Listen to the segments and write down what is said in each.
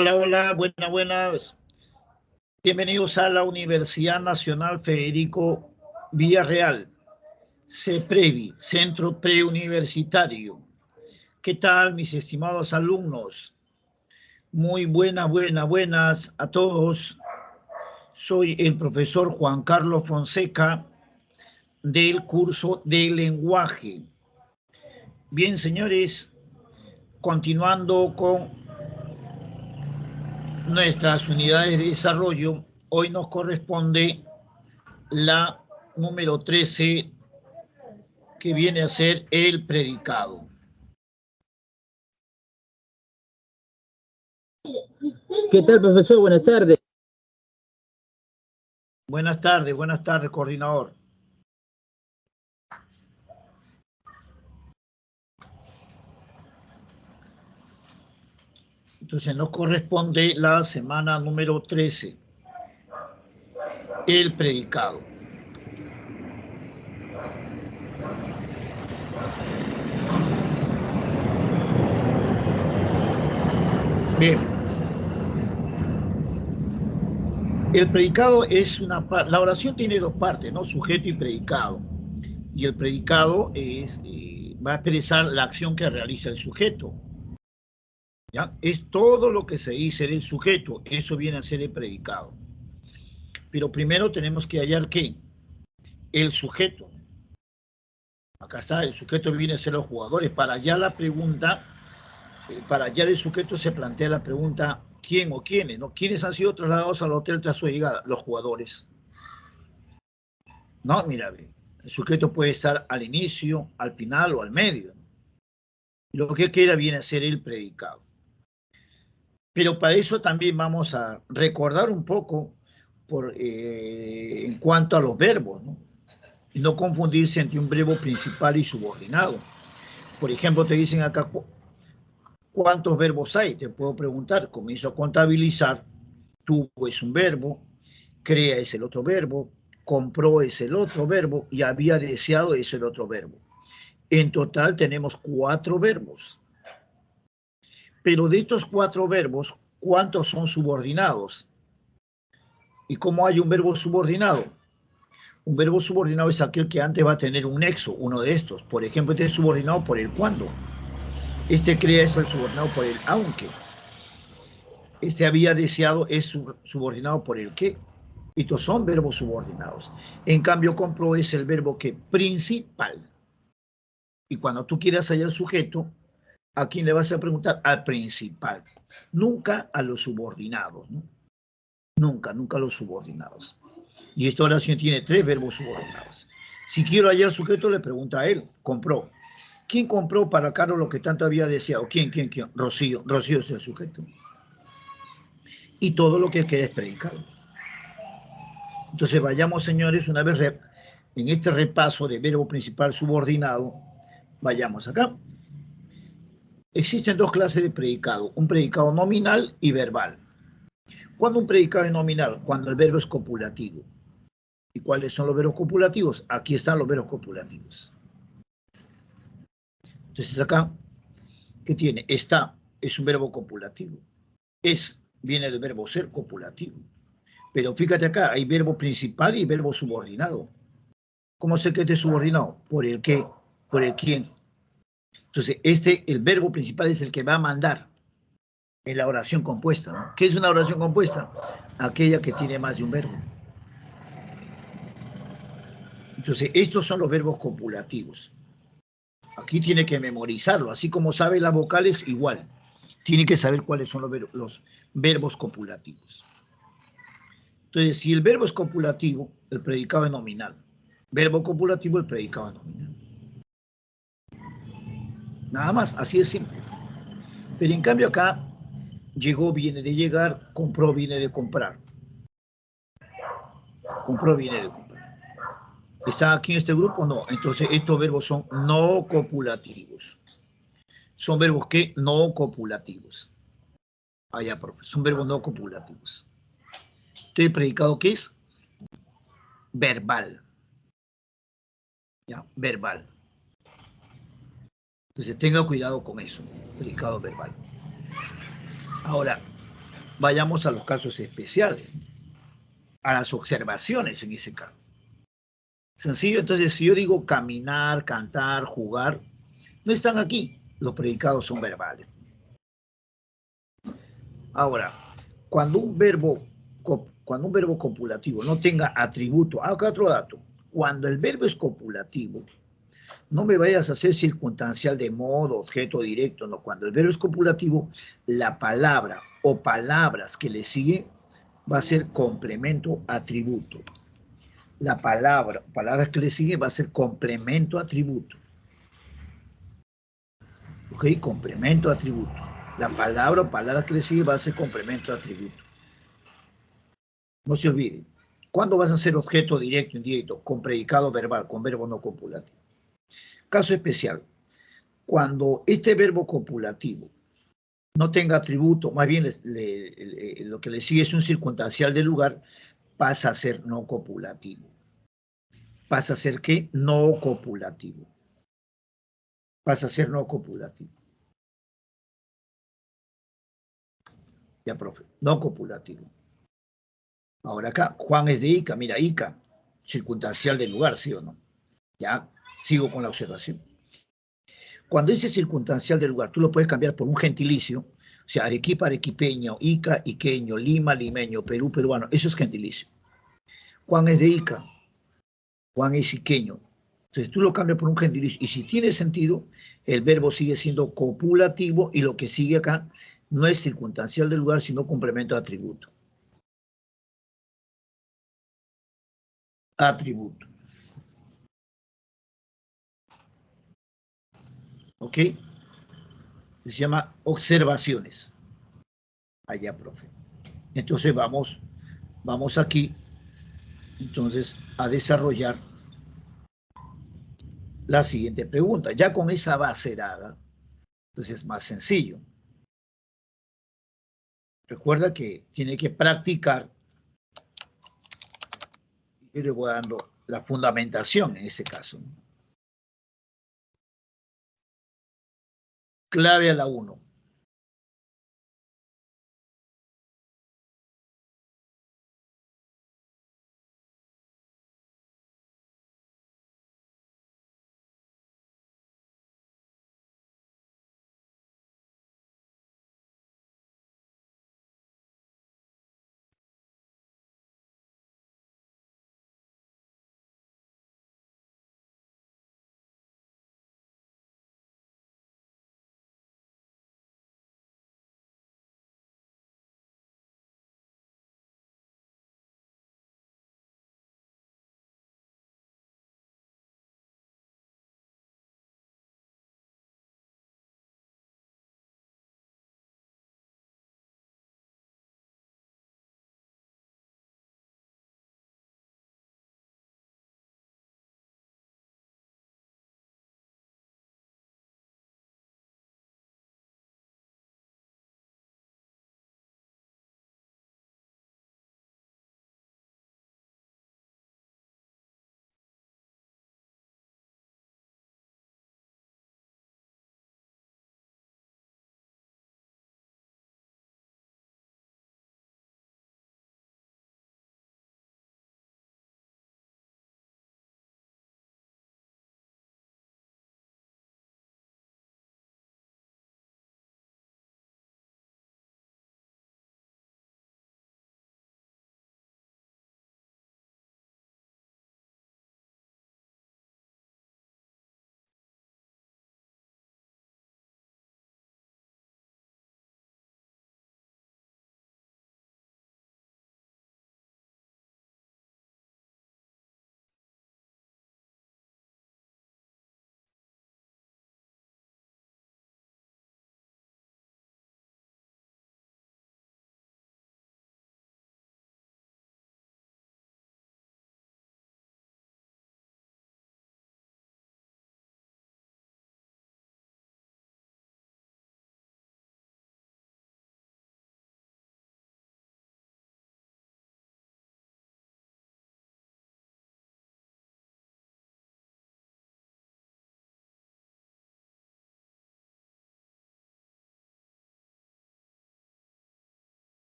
Hola, hola, buenas. Bienvenidos a la Universidad Nacional Federico Villarreal, CEPREVI, Centro Preuniversitario. ¿Qué tal, mis estimados alumnos? Muy buenas a todos. Soy el profesor Juan Carlos Fonseca del curso de lenguaje. Bien, señores, continuando con nuestras unidades de desarrollo, hoy nos corresponde la número 13, que viene a ser el predicado. ¿Qué tal, profesor? Buenas tardes. Buenas tardes, coordinador. Entonces nos corresponde la semana número 13, el predicado. Bien. El predicado es la oración tiene dos partes, ¿no? Sujeto y predicado. Y el predicado va a expresar la acción que realiza el sujeto. ¿Ya? Es todo lo que se dice del sujeto, eso viene a ser el predicado. Pero primero tenemos que hallar ¿qué? El sujeto. Acá está, el sujeto viene a ser los jugadores. Para hallar la pregunta, para hallar el sujeto se plantea la pregunta ¿quién o quiénes? ¿No? ¿Quiénes han sido trasladados al hotel tras su llegada? Los jugadores. No, mira, el sujeto puede estar al inicio, al final o al medio. Lo que queda viene a ser el predicado. Pero para eso también vamos a recordar un poco en cuanto a los verbos, ¿no? Y no confundirse entre un verbo principal y subordinado. Por ejemplo, te dicen acá, ¿cuántos verbos hay? Te puedo preguntar, comienzo a contabilizar, tuvo es un verbo, crea es el otro verbo, compró es el otro verbo y había deseado es el otro verbo. En total tenemos 4 verbos. Pero de estos 4 verbos, ¿cuántos son subordinados? ¿Y cómo hay un verbo subordinado? Un verbo subordinado es aquel que antes va a tener un nexo, uno de estos. Por ejemplo, este es subordinado por el cuando. Este crea es el subordinado por el aunque. Este había deseado es subordinado por el qué. Estos son verbos subordinados. En cambio, compró es el verbo que principal. Y cuando tú quieras hallar sujeto, ¿a quién le vas a preguntar? Al principal. Nunca a los subordinados, ¿no? Nunca a los subordinados. Y esta oración tiene 3 verbos subordinados. Si quiero hallar sujeto, le pregunta a él, compró. ¿Quién compró para Carlos lo que tanto había deseado? ¿Quién? Rocío. Rocío es el sujeto. Y todo lo que queda es predicado. Entonces vayamos, señores, una vez en este repaso de verbo principal subordinado, vayamos acá. Existen 2 clases de predicado, un predicado nominal y verbal. ¿Cuándo un predicado es nominal? Cuando el verbo es copulativo. ¿Y cuáles son los verbos copulativos? Aquí están los verbos copulativos. Entonces acá, ¿qué tiene? Está es un verbo copulativo. Es viene del verbo ser copulativo. Pero fíjate acá, hay verbo principal y verbo subordinado. ¿Cómo sé que este es subordinado? Por el qué, por el quién. Entonces, el verbo principal es el que va a mandar en la oración compuesta, ¿no? ¿Qué es una oración compuesta? Aquella que tiene más de un verbo. Entonces, estos son los verbos copulativos. Aquí tiene que memorizarlo, así como sabe las vocales, igual. Tiene que saber cuáles son los verbos copulativos. Entonces, si el verbo es copulativo, el predicado es nominal. Verbo copulativo, el predicado es nominal. Nada más, así es simple. Pero en cambio acá, llegó viene de llegar, compró viene de comprar. Compró viene de comprar. ¿Está aquí en este grupo? No. Entonces, estos verbos son no copulativos. Son verbos que no copulativos. Allá, profe. Son verbos no copulativos. Entonces, ¿el predicado qué es? Verbal. ¿Ya? Verbal. Entonces, tenga cuidado con eso. Predicado verbal. Ahora, vayamos a los casos especiales, a las observaciones en ese caso. Sencillo, entonces si yo digo caminar, cantar, jugar, no están aquí, los predicados son verbales. Ahora, cuando un verbo copulativo no tenga atributo, acá otro dato, cuando el verbo es copulativo, no me vayas a hacer circunstancial de modo, objeto directo, no, cuando el verbo es copulativo, la palabra o palabras que le siguen va a ser complemento atributo. La palabras que le siguen va a ser complemento atributo. ¿Ok? Complemento atributo. La palabra o palabra que le sigue va a ser complemento atributo. No se olviden. ¿Cuándo vas a ser objeto directo, indirecto? Con predicado verbal, con verbo no copulativo. Caso especial. Cuando este verbo copulativo no tenga atributo, más bien lo que le sigue es un circunstancial del lugar, pasa a ser no copulativo. ¿Pasa a ser qué? No copulativo. Pasa a ser no copulativo. Ya, profe. No copulativo. Ahora acá, Juan es de Ica. Mira, Ica, circunstancial del lugar, ¿sí o no? Ya, sigo con la observación. Cuando ese circunstancial del lugar, tú lo puedes cambiar por un gentilicio, o sea, Arequipa, arequipeño, Ica, iqueño, Lima, limeño, Perú, peruano, eso es gentilicio. Juan es de Ica, Juan es iqueño. Entonces tú lo cambias por un gentilicio y si tiene sentido, el verbo sigue siendo copulativo y lo que sigue acá no es circunstancial del lugar, sino complemento de atributo. Atributo. ¿Ok? Se llama observaciones. Allá, profe. Entonces vamos aquí, entonces, a desarrollar la siguiente pregunta. Ya con esa base dada, pues es más sencillo. Recuerda que tiene que practicar. Yo le voy dando la fundamentación en ese caso. Clave a la 1.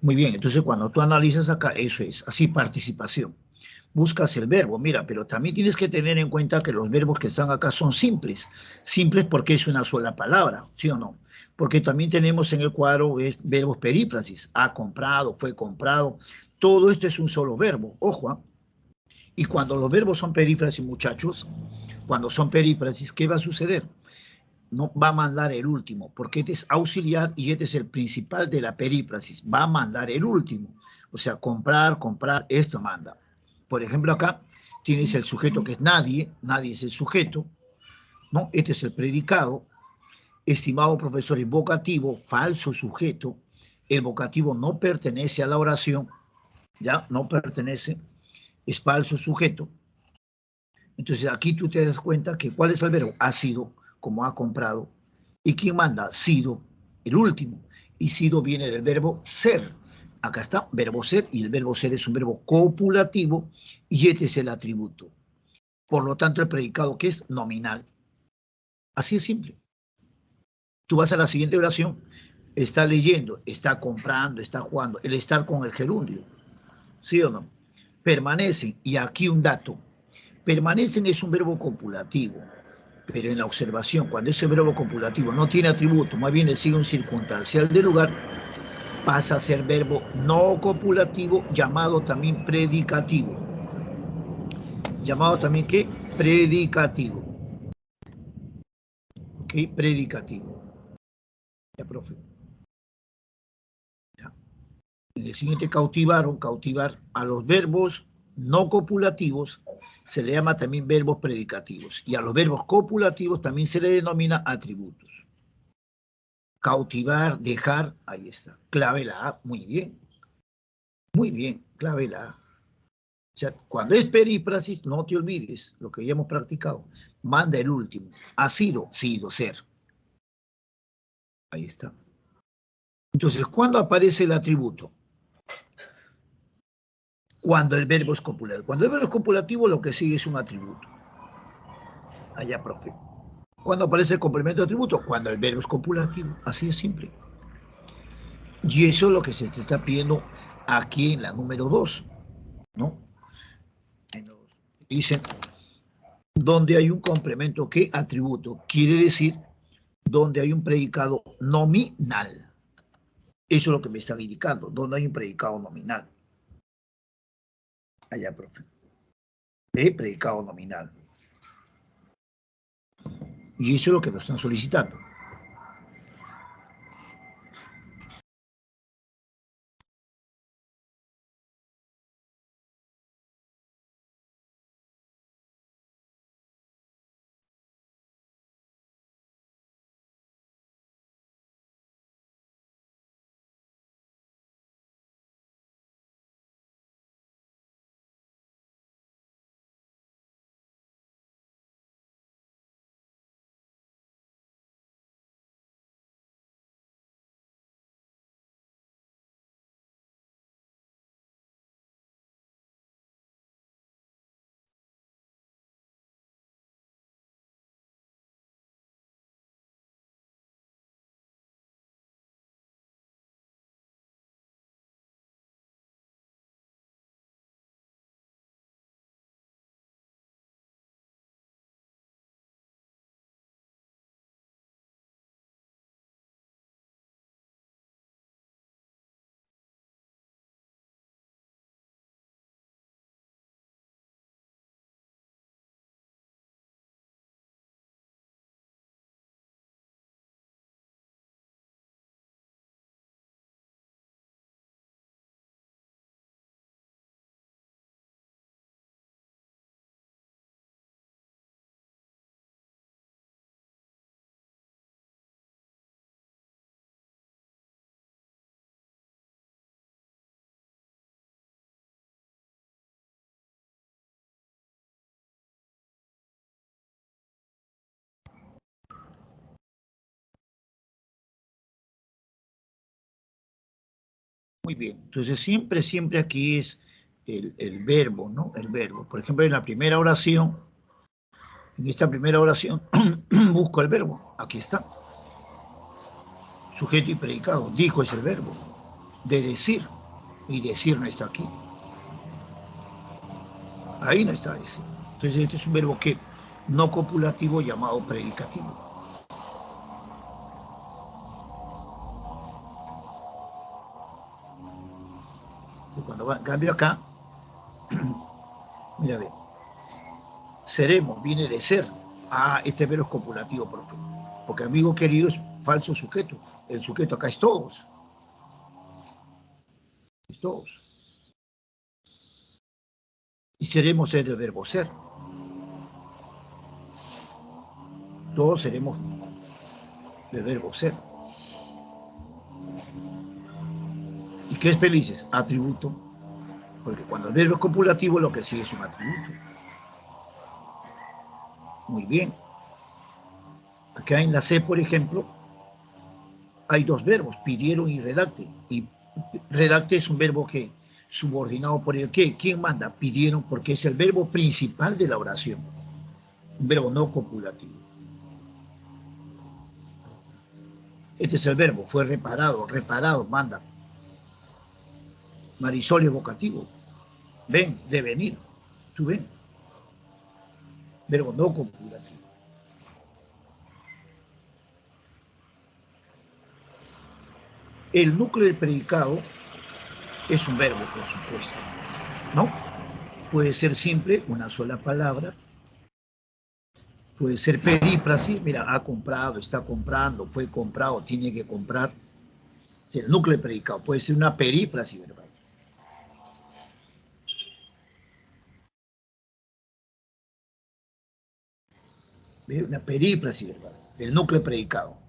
Muy bien, entonces cuando tú analizas acá, eso es, así participación. Buscas el verbo, mira, pero también tienes que tener en cuenta que los verbos que están acá son simples. Simples porque es una sola palabra, ¿sí o no? Porque también tenemos en el cuadro verbos perífrasis. Ha comprado, fue comprado. Todo esto es un solo verbo, ojo. Y cuando los verbos son perífrasis, muchachos, cuando son perífrasis, ¿qué va a suceder? No va a mandar el último, porque este es auxiliar y este es el principal de la perífrasis. Va a mandar el último. O sea, comprar, comprar, esto manda. Por ejemplo, acá tienes el sujeto que es nadie, nadie es el sujeto, ¿no? Este es el predicado. Estimado profesor, es vocativo, falso sujeto. El vocativo no pertenece a la oración, ¿ya? No pertenece, es falso sujeto. Entonces aquí tú te das cuenta que ¿cuál es el verbo? Ha sido, como ha comprado. ¿Y quién manda? Sido, el último. Y sido viene del verbo ser. Acá está, verbo ser, y el verbo ser es un verbo copulativo, y este es el atributo. Por lo tanto, el predicado, ¿qué es? Nominal. Así es simple. Tú vas a la siguiente oración, está leyendo, está comprando, está jugando, el estar con el gerundio. ¿Sí o no? Permanecen, y aquí un dato. Permanecen es un verbo copulativo, pero en la observación, cuando ese verbo copulativo no tiene atributo, más bien le sigue un circunstancial de lugar, pasa a ser verbo no copulativo, llamado también predicativo. Llamado también, ¿qué? Predicativo. ¿Ok? Predicativo. Ya, profe. Ya. En el siguiente cautivar a los verbos no copulativos se le llama también verbos predicativos. Y a los verbos copulativos también se le denomina atributos. Cautivar, dejar, ahí está. Clave la A, muy bien. Muy bien, clave la A. O sea, cuando es perífrasis, no te olvides lo que ya hemos practicado. Manda el último. Ha sido, ser. Ahí está. Entonces, ¿cuándo aparece el atributo? Cuando el verbo es copulativo. Cuando el verbo es copulativo, lo que sigue es un atributo. Allá, profe. ¿Cuándo aparece el complemento de atributo? Cuando el verbo es copulativo. Así es simple. Y eso es lo que se te está pidiendo aquí en la número 2, ¿no? Dicen, donde hay un complemento, ¿qué atributo? Quiere decir, donde hay un predicado nominal. Eso es lo que me están indicando, donde hay un predicado nominal. Allá, profe. Predicado nominal. Y eso es lo que nos están solicitando. Muy bien. Entonces, siempre aquí es el verbo, ¿no? El verbo. Por ejemplo, en la primera oración, en esta primera oración, busco el verbo. Aquí está. Sujeto y predicado. Dijo es el verbo. de decir, y decir no está aquí. Ahí no está decir. Entonces este es un verbo que no copulativo llamado predicativo. Y cuando cambio acá, mira, ve, seremos, viene de ser. Ah, este verbo es copulativo, profe. Porque amigo querido es falso sujeto. El sujeto acá es todos. Es todos. Y seremos el verbo ser. Todos seremos del verbo ser. ¿Y qué es felices? Atributo. Porque cuando el verbo es copulativo, lo que sigue es un atributo. Muy bien. Acá en la C, por ejemplo, hay dos verbos, pidieron y redacte. Y redacte es un verbo que subordinado por el qué. ¿Quién manda? Pidieron, porque es el verbo principal de la oración. Un verbo no copulativo. Este es el verbo, fue reparado, manda. Marisol es vocativo. Ven, de venir. Tú ven. Verbo no copulativo. El núcleo del predicado es un verbo, por supuesto, ¿no? Puede ser simple, una sola palabra. Puede ser perífrasis, mira, ha comprado, está comprando, fue comprado, tiene que comprar. Es el núcleo del predicado. Puede ser una perífrasis verbal. ¿Ve? Una perífrasis verbal, el núcleo del predicado.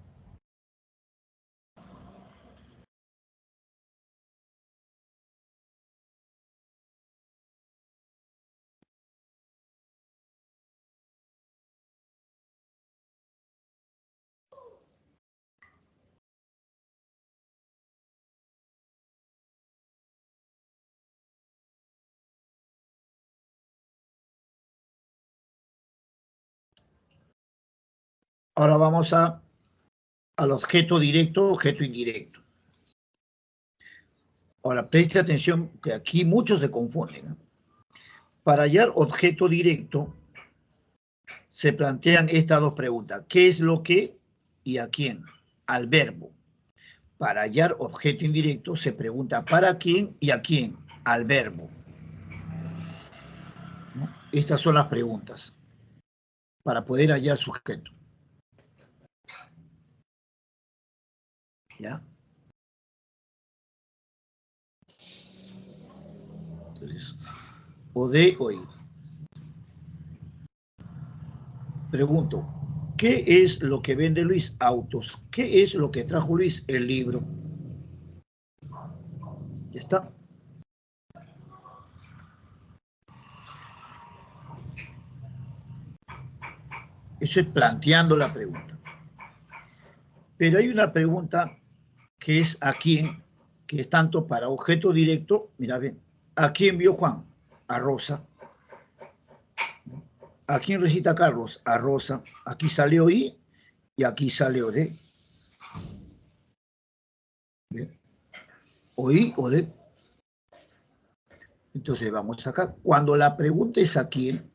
Ahora vamos al objeto directo, objeto indirecto. Ahora, preste atención que aquí muchos se confunden, ¿no? Para hallar objeto directo, se plantean estas dos preguntas. ¿Qué es lo que y a quién? Al verbo. Para hallar objeto indirecto, se pregunta ¿para quién y a quién? Al verbo. ¿No? Estas son las preguntas para poder hallar sujeto. ¿Ya? Entonces, o de oír. Pregunto, ¿qué es lo que vende Luis? Autos. ¿Qué es lo que trajo Luis? El libro. Ya está. Eso es planteando la pregunta. Pero hay una pregunta que es a quién, que es tanto para objeto directo. Mira, ven, ¿a quién vio Juan? A Rosa. ¿A quién recita Carlos? A Rosa. Aquí sale I y aquí sale OD. ¿Bien? Oí o de. Entonces vamos acá. Cuando la pregunta es a quién,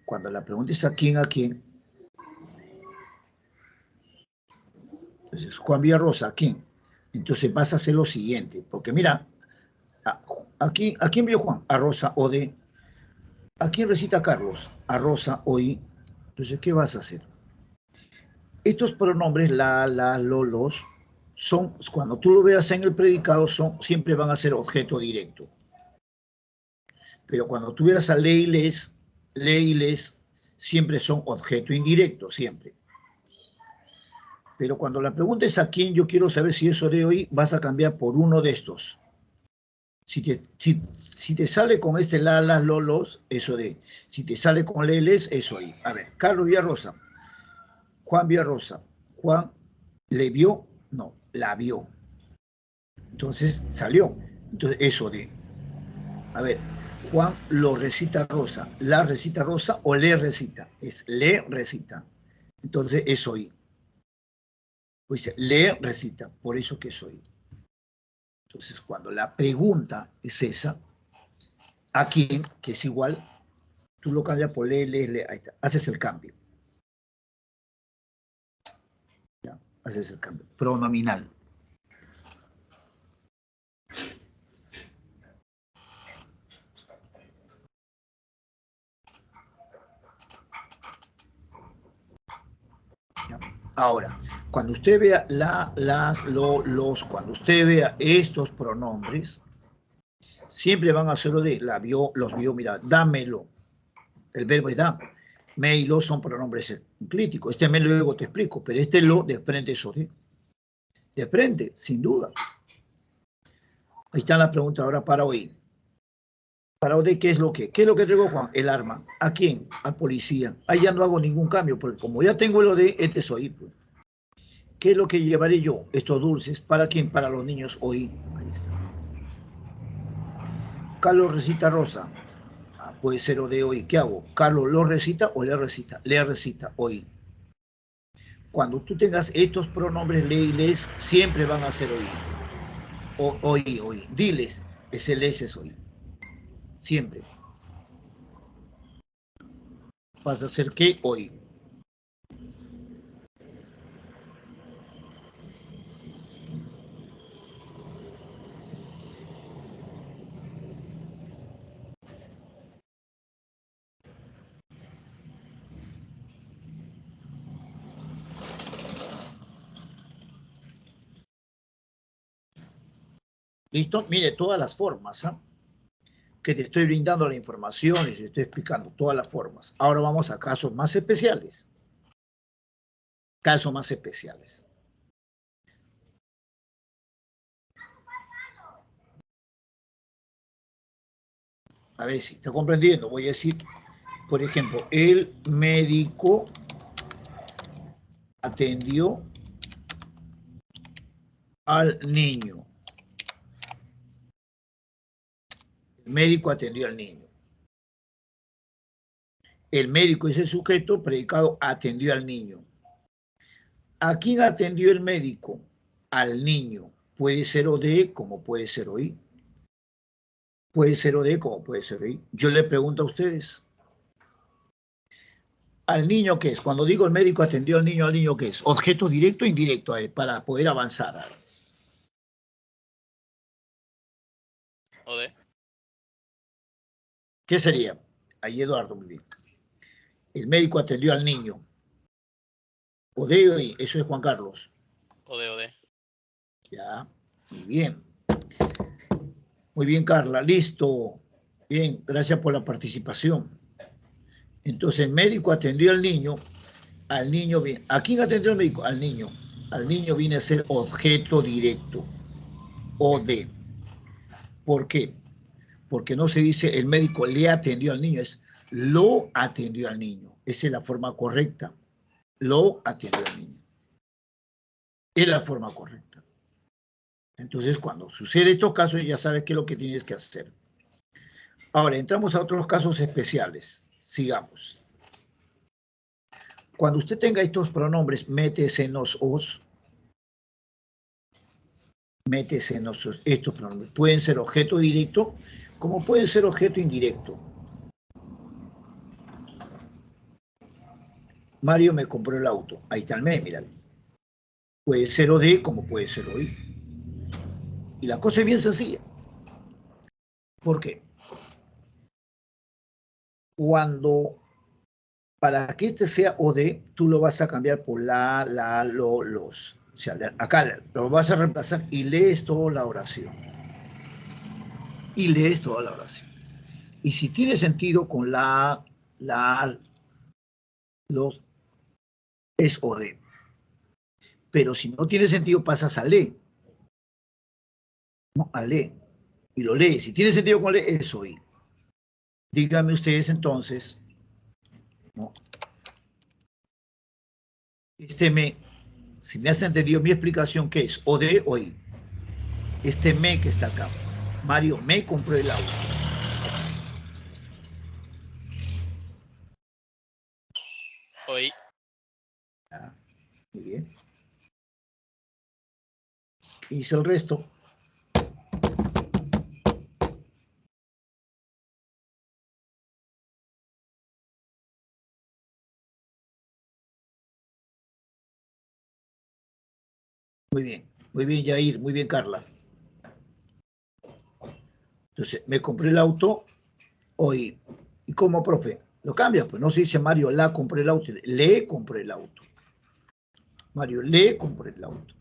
cuando la pregunta es a quién, entonces Juan Villarrosa, ¿a quién? Entonces vas a hacer lo siguiente, porque mira, ¿a quién vio Juan? A Rosa o de. ¿A quién recita Carlos? A Rosa o I. Entonces, ¿qué vas a hacer? Estos pronombres, la, los, son, cuando tú lo veas en el predicado, siempre van a ser objeto directo. Pero cuando tú veas a le y les, siempre son objeto indirecto, siempre. Pero cuando la pregunta es a quién, yo quiero saber si eso de hoy, vas a cambiar por uno de estos. Si te sale con este la, las, los, eso de. Si te sale con leles, eso ahí. A ver, Carlos Villarrosa. Juan Villarrosa. Juan le vio, no, la vio. Entonces salió. Entonces eso de. A ver, Juan lo recita Rosa. La recita Rosa o le recita. Es le recita. Entonces eso ahí. Pues lee, recita, por eso que soy. Entonces, cuando la pregunta es esa, ¿a quién? Que es igual, tú lo cambias por lee, lee, lee, ahí está, haces el cambio. ¿Ya? Haces el cambio. Pronominal. ¿Ya? Ahora, cuando usted vea cuando usted vea estos pronombres, siempre van a ser de la vio, los vio, mira, dámelo. El verbo es da. Me y lo son pronombres enclíticos. Este me luego te explico, pero este lo de frente es de. De frente, sin duda. Ahí está la pregunta ahora para hoy. Para hoy, ¿qué es lo que? ¿Qué es lo que entregó Juan? El arma. ¿A quién? Al policía. Ahí ya no hago ningún cambio, porque como ya tengo lo de, este soy. Pues. ¿Qué es lo que llevaré yo? Estos dulces. ¿Para quién? Para los niños hoy. Ahí está. Carlos recita Rosa. Ah, puede ser o de hoy. ¿Qué hago? Carlos lo recita o le recita. Le recita hoy. Cuando tú tengas estos pronombres le y les, siempre van a ser hoy. O hoy, hoy. Diles, es el ese es hoy. Siempre. Vas a hacer qué hoy. ¿Listo? Mire, todas las formas, ¿eh? Que te estoy brindando la información y te estoy explicando todas las formas. Ahora vamos a casos más especiales. Casos más especiales. A ver si está comprendiendo. Voy a decir, por ejemplo, el médico atendió al niño. El médico atendió al niño. El médico es el sujeto, predicado atendió al niño. ¿A quién atendió el médico? Al niño. Puede ser OD como puede ser OI. Puede ser OD como puede ser OI. Yo le pregunto a ustedes. ¿Al niño qué es? Cuando digo el médico atendió al niño qué es? ¿Objeto directo o indirecto para poder avanzar? OD. ¿Qué sería? Ahí Eduardo, muy bien. El médico atendió al niño. OD, eso es Juan Carlos. OD. Ya, muy bien. Muy bien, Carla, listo. Bien, gracias por la participación. Entonces, el médico atendió al niño bien. ¿A quién atendió el médico? Al niño. Al niño viene a ser objeto directo, OD. ¿Por qué? Porque no se dice el médico le atendió al niño, es lo atendió al niño. Esa es la forma correcta. Lo atendió al niño. Es la forma correcta. Entonces, cuando sucede estos casos, ya sabes qué es lo que tienes que hacer. Ahora, entramos a otros casos especiales. Sigamos. Cuando usted tenga estos pronombres, métese en los os, métese en los os, estos pronombres. Pueden ser objeto directo, como pueden ser objeto indirecto. Mario me compró el auto. Ahí está el me, míralo. Puede ser OD como puede ser OI. Y la cosa es bien sencilla. ¿Por qué? Cuando, para que este sea OD, tú lo vas a cambiar por los. O sea, acá lo vas a reemplazar y lees toda la oración. Y lees toda la oración. Y si tiene sentido con los, es OD. Pero si no tiene sentido, pasas a le. ¿No? A le. Y lo lees. Si tiene sentido con le, es OI. Díganme ustedes entonces, ¿no? Si me has entendido mi explicación, ¿qué es? O de hoy. Este me que está acá. Mario me compró el auto. Hoy. Ah, muy bien. ¿Qué dice el resto? muy bien, Yair, muy bien, Carla. Entonces, me compré el auto hoy. ¿Y cómo, profe? Lo cambias, pues no se dice Mario la compré el auto, le compré el auto. Mario le compré el auto.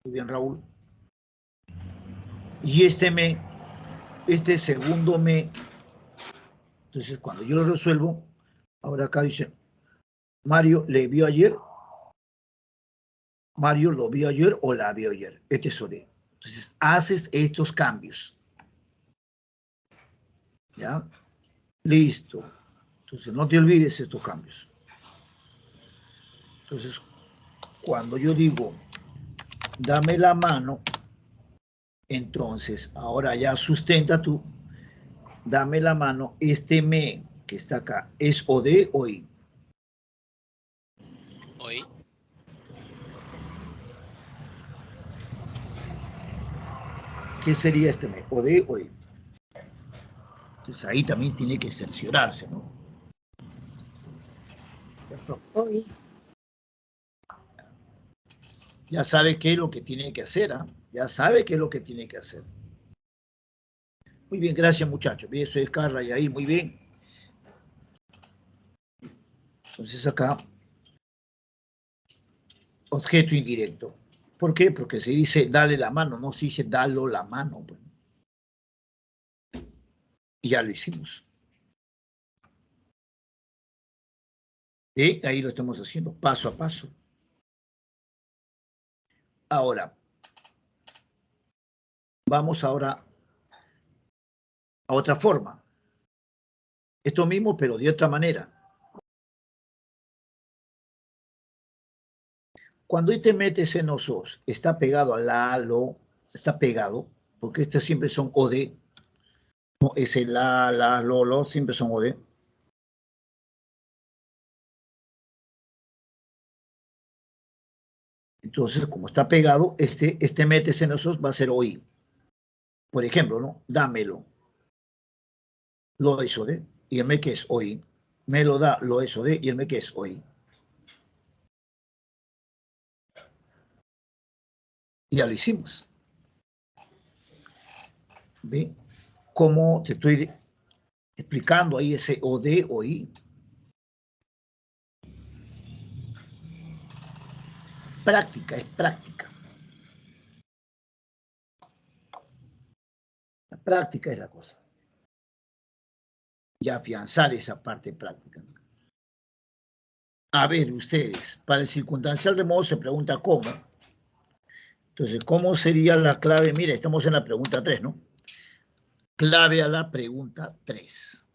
Muy bien, Raúl. Y este segundo me, entonces cuando yo lo resuelvo, ahora acá dice, Mario le vio ayer, Mario lo vio ayer o la vio ayer. Este es OD. Entonces haces estos cambios. ¿Ya? Listo. Entonces no te olvides estos cambios. Entonces, cuando yo digo, dame la mano, entonces ahora ya sustenta tú, dame la mano, este me que está acá, ¿es OD o I? Hoy. ¿Qué sería este me? ¿OD o I? Entonces ahí también tiene que cerciorarse, ¿no? Hoy. Ya sabe qué es lo que tiene que hacer, ¿eh? Ya sabe qué es lo que tiene que hacer. Muy bien, gracias muchachos. Bien, soy Carla y ahí, muy bien. Entonces acá, objeto indirecto. ¿Por qué? Porque se dice dale la mano, no se dice dalo la mano. Pues. Y ya lo hicimos. Ahí lo estamos haciendo paso a paso. Ahora, vamos ahora a otra forma. Esto mismo, pero de otra manera. Cuando ahí te metes en los os, está pegado a la, lo, está pegado, porque estos siempre son OD. No, ese la, lo, siempre son OD. Entonces, como está pegado, este metes en los os va a ser OI. Por ejemplo, ¿no? Dámelo. Lo es OD. Y el me que es OI. Me lo da, lo es OD. Y el me que es OI. Ya lo hicimos. ¿Ve? ¿Cómo te estoy explicando ahí ese OD o I? Práctica, es práctica. La práctica es la cosa. Y afianzar esa parte práctica. A ver, ustedes, para el circunstancial de modo se pregunta cómo. Entonces, ¿cómo sería la clave? Mira, estamos en la pregunta 3, ¿no? Clave a la pregunta 3.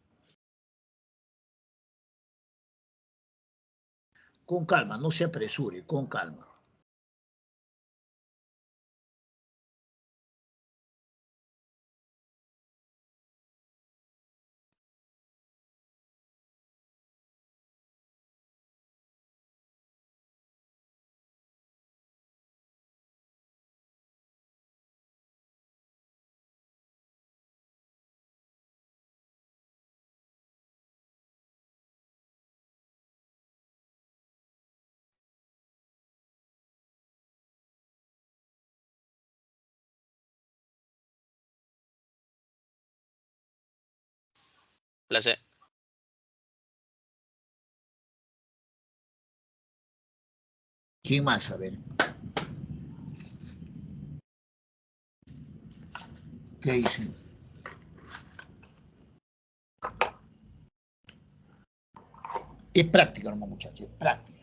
Con calma, no se apresure, con calma. La C. ¿Quién más? A ver. ¿Qué dicen? Es práctica, hermano, muchachos, es práctica.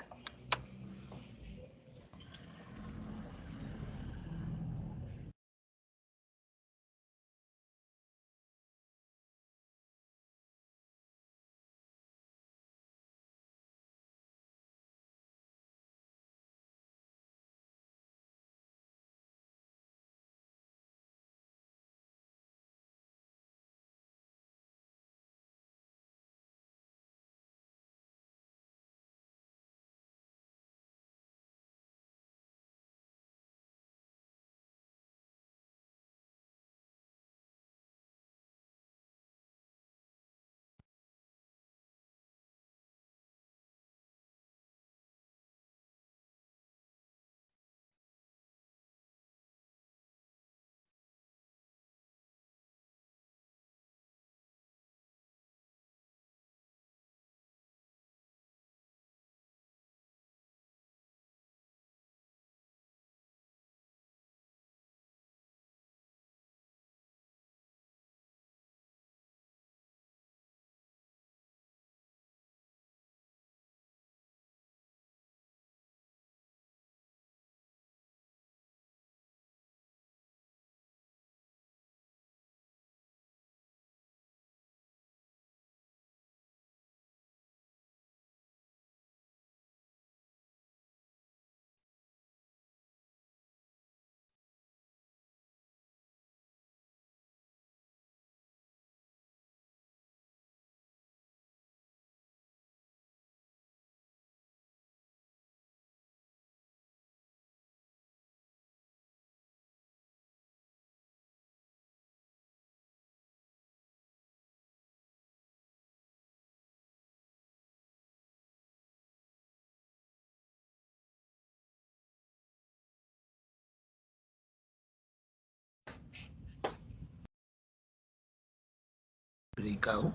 predicado,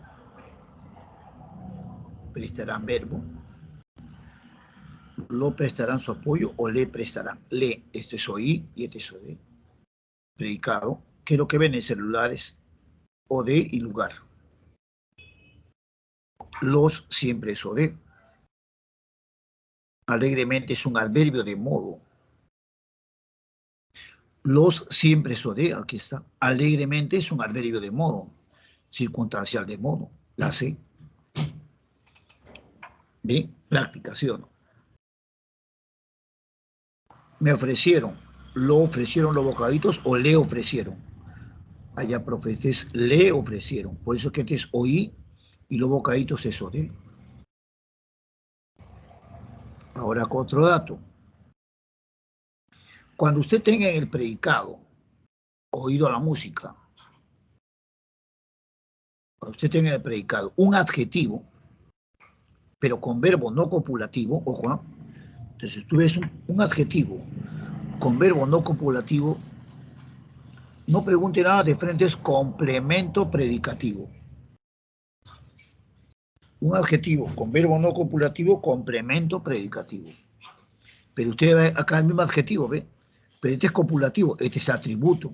prestarán verbo, lo prestarán su apoyo o le prestarán. Le, este es oí y este es ode. Predicado, que es lo que ven en celulares, ode y lugar. Los siempre es ode. Alegremente es un adverbio de modo. Los siempre es ode, aquí está. Alegremente es un adverbio de modo, circunstancial de modo. La C. Bien, práctica, ¿sí o no? Me ofrecieron, lo ofrecieron los bocaditos o le ofrecieron. Allá profetes le ofrecieron. Por eso que este es oí y los bocaditos es ode. Ahora con otro dato. Cuando usted tenga en el predicado oído a la música, cuando usted tenga en el predicado un adjetivo, pero con verbo no copulativo, ojo, ¿eh? Entonces tú ves un adjetivo con verbo no copulativo, no pregunte nada, de frente es complemento predicativo. Un adjetivo con verbo no copulativo, complemento predicativo. Pero usted ve acá el mismo adjetivo, ¿ve? Pero este es copulativo, este es atributo.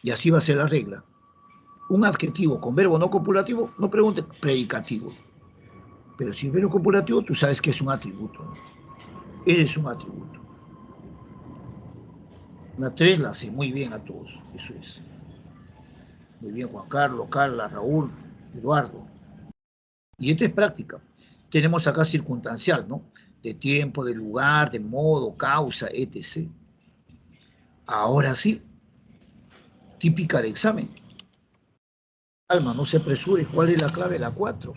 Y así va a ser la regla. Un adjetivo con verbo no copulativo, no pregunte predicativo. Pero si el verbo copulativo, tú sabes que es un atributo, ¿no? Ese es un atributo. La 3 la hace muy bien a todos, eso es. Muy bien, Juan Carlos, Carla, Raúl, Eduardo. Y esto es práctica. Tenemos acá circunstancial, ¿no? De tiempo, de lugar, de modo, causa, etc. Ahora sí, típica de examen. Alma, no se apresure. ¿Cuál es la clave? La 4.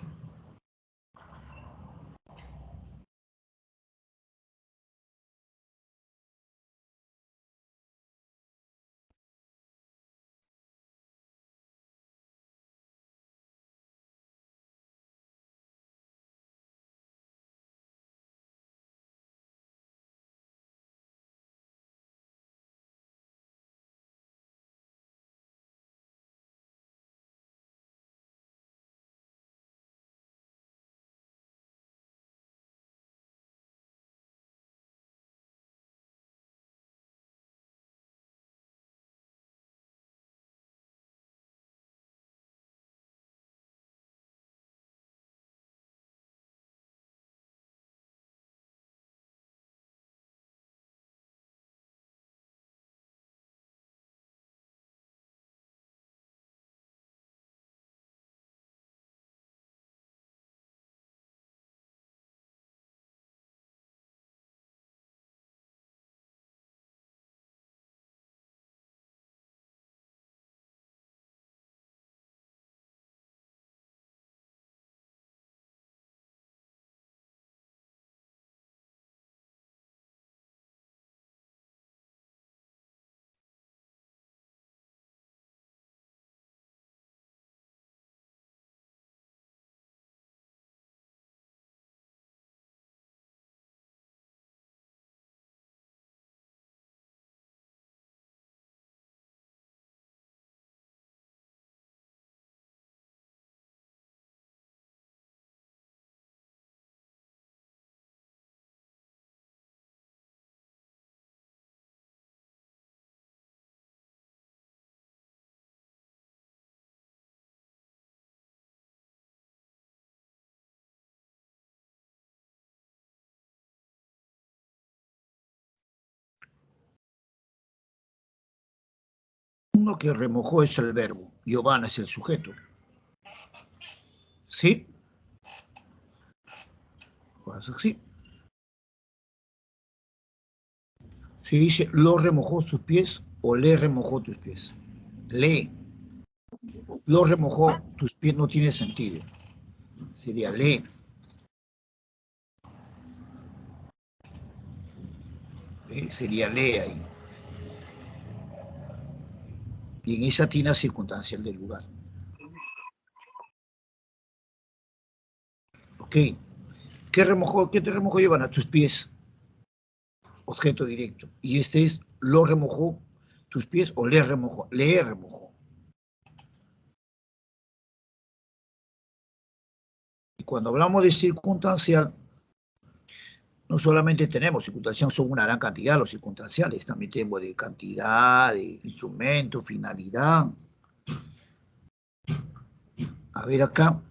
Uno que remojó es el verbo. Giovanna es el sujeto. ¿Sí? Pues así. Si dice, lo remojó sus pies o le remojó tus pies. Le. Lo remojó tus pies no tiene sentido. Sería le. Sería le ahí. Y en esa tina circunstancial del lugar. Ok. ¿Qué te remojó, Giovanna? Tus pies. objeto directo. Y este es, lo remojó tus pies o le remojó, le remojó. Y cuando hablamos de circunstancial, no solamente tenemos circunstancial, son una gran cantidad los circunstanciales, también tenemos de cantidad, de instrumento, finalidad. A ver acá,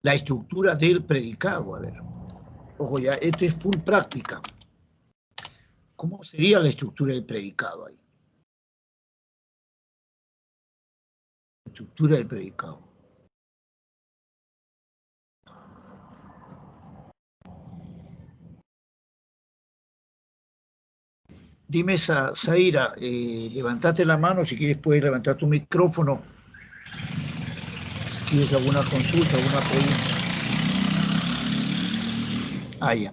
la estructura del predicado, a ver. Ojo ya, esto es full práctica. ¿Cómo sería la estructura del predicado ahí? La estructura del predicado. Dime, Zaira, levantate la mano, si quieres puedes levantar tu micrófono, si tienes alguna consulta, alguna pregunta. Ah, ya.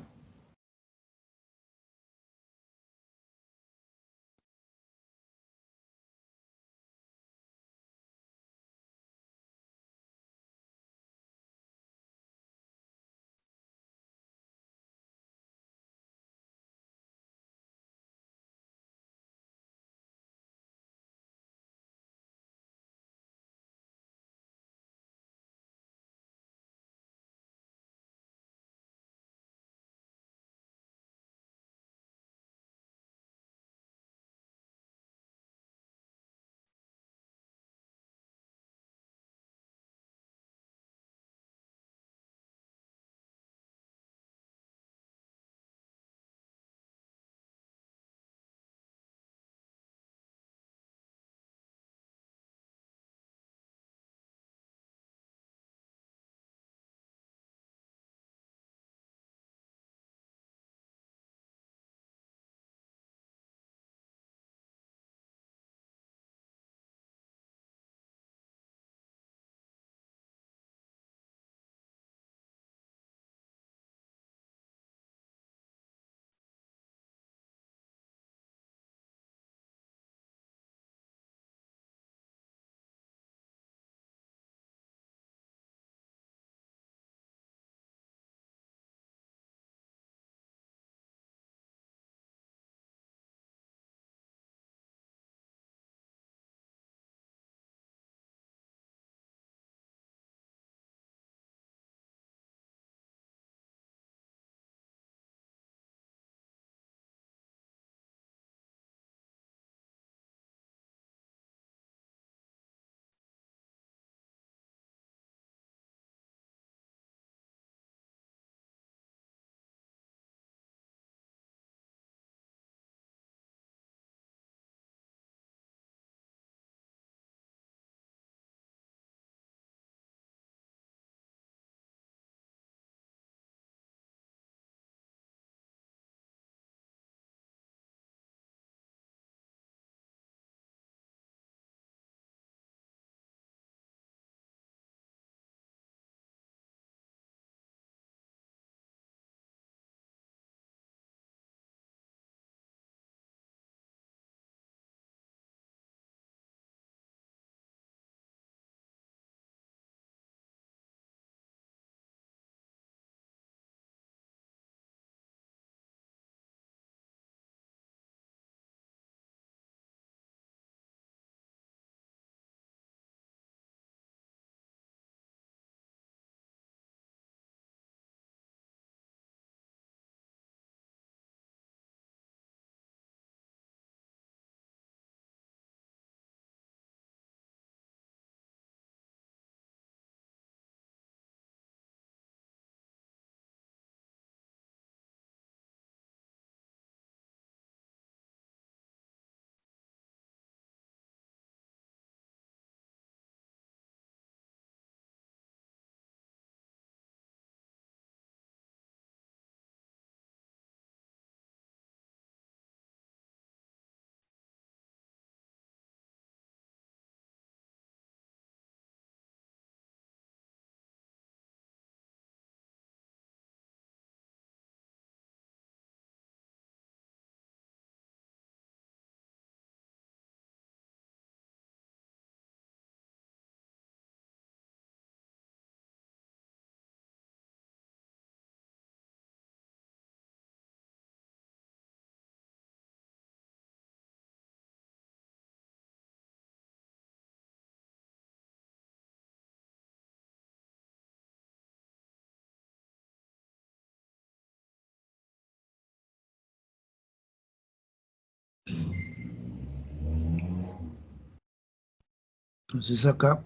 Entonces acá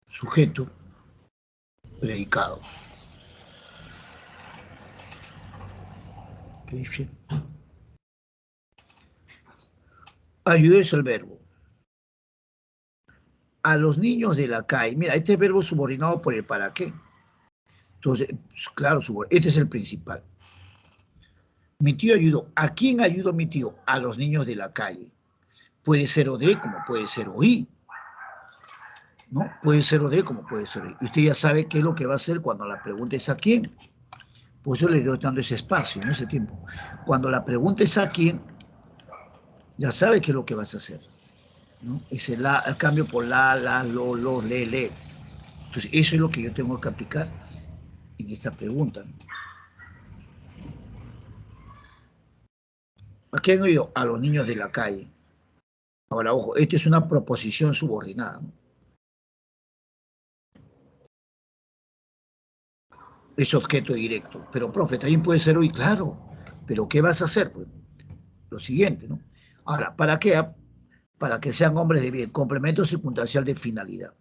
sujeto, predicado. ¿Qué dice? Ayudó es el verbo. A los niños de la calle. Mira, este es verbo subordinado por el para qué. Entonces, claro, este es el principal. Mi tío ayudó. ¿A quién ayudó mi tío? A los niños de la calle. Puede ser OD como puede ser OI. ¿No? Puede ser OD como puede ser OI. Y usted ya sabe qué es lo que va a hacer cuando la pregunta es a quién. Pues yo le doy dando ese espacio, en ese tiempo. Cuando la pregunta es a quién, ya sabe qué es lo que vas a hacer. ¿No? Ese la, el cambio por la, lo, le. Entonces, eso es lo que yo tengo que aplicar en esta pregunta. ¿No? ¿A quién han oído? A los niños de la calle. Ahora, ojo, esta es una proposición subordinada. ¿No? Es objeto directo. Pero, profe, también puede ser hoy, claro. Pero, ¿qué vas a hacer? Pues, lo siguiente, ¿no? Ahora, ¿para qué? Para que sean hombres de bien. Complemento circunstancial de finalidad.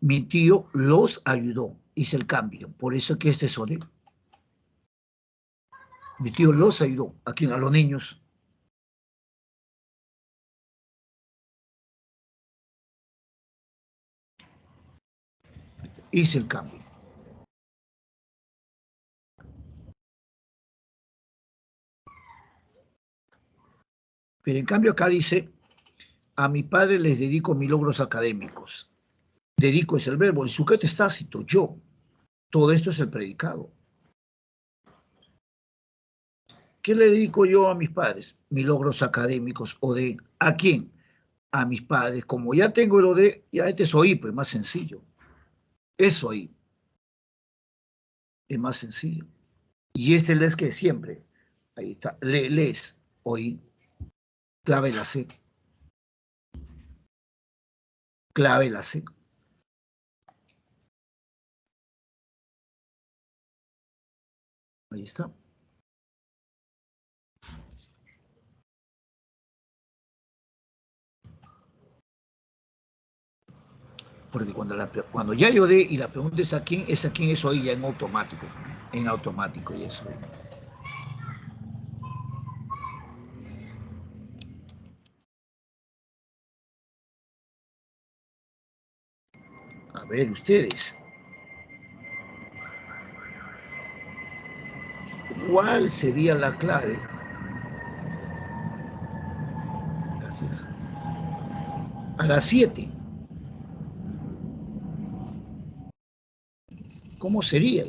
Mi tío los ayudó. Hice el cambio. Por eso que este es OD. Mi tío los ayudó. ¿A quién? A los niños. Hice el cambio. Pero en cambio acá dice, a mi padre les dedico mis logros académicos. Dedico es el verbo, el sujeto es tácito, yo. Todo esto es el predicado. ¿Qué le dedico yo a mis padres? Mis logros académicos o de ¿a quién? A mis padres. Como ya tengo el de, ya este es oí, pues más sencillo. Es oí. Es más sencillo. Y este les que siempre. Ahí está. Les, oí. Clave la C. Clave la C. Ahí está. Porque cuando ya yo dé y la pregunta es a quién es hoy ya en automático. En automático y eso. A ver, ustedes. ¿Cuál sería la clave? Gracias. A las 7. ¿Cómo sería?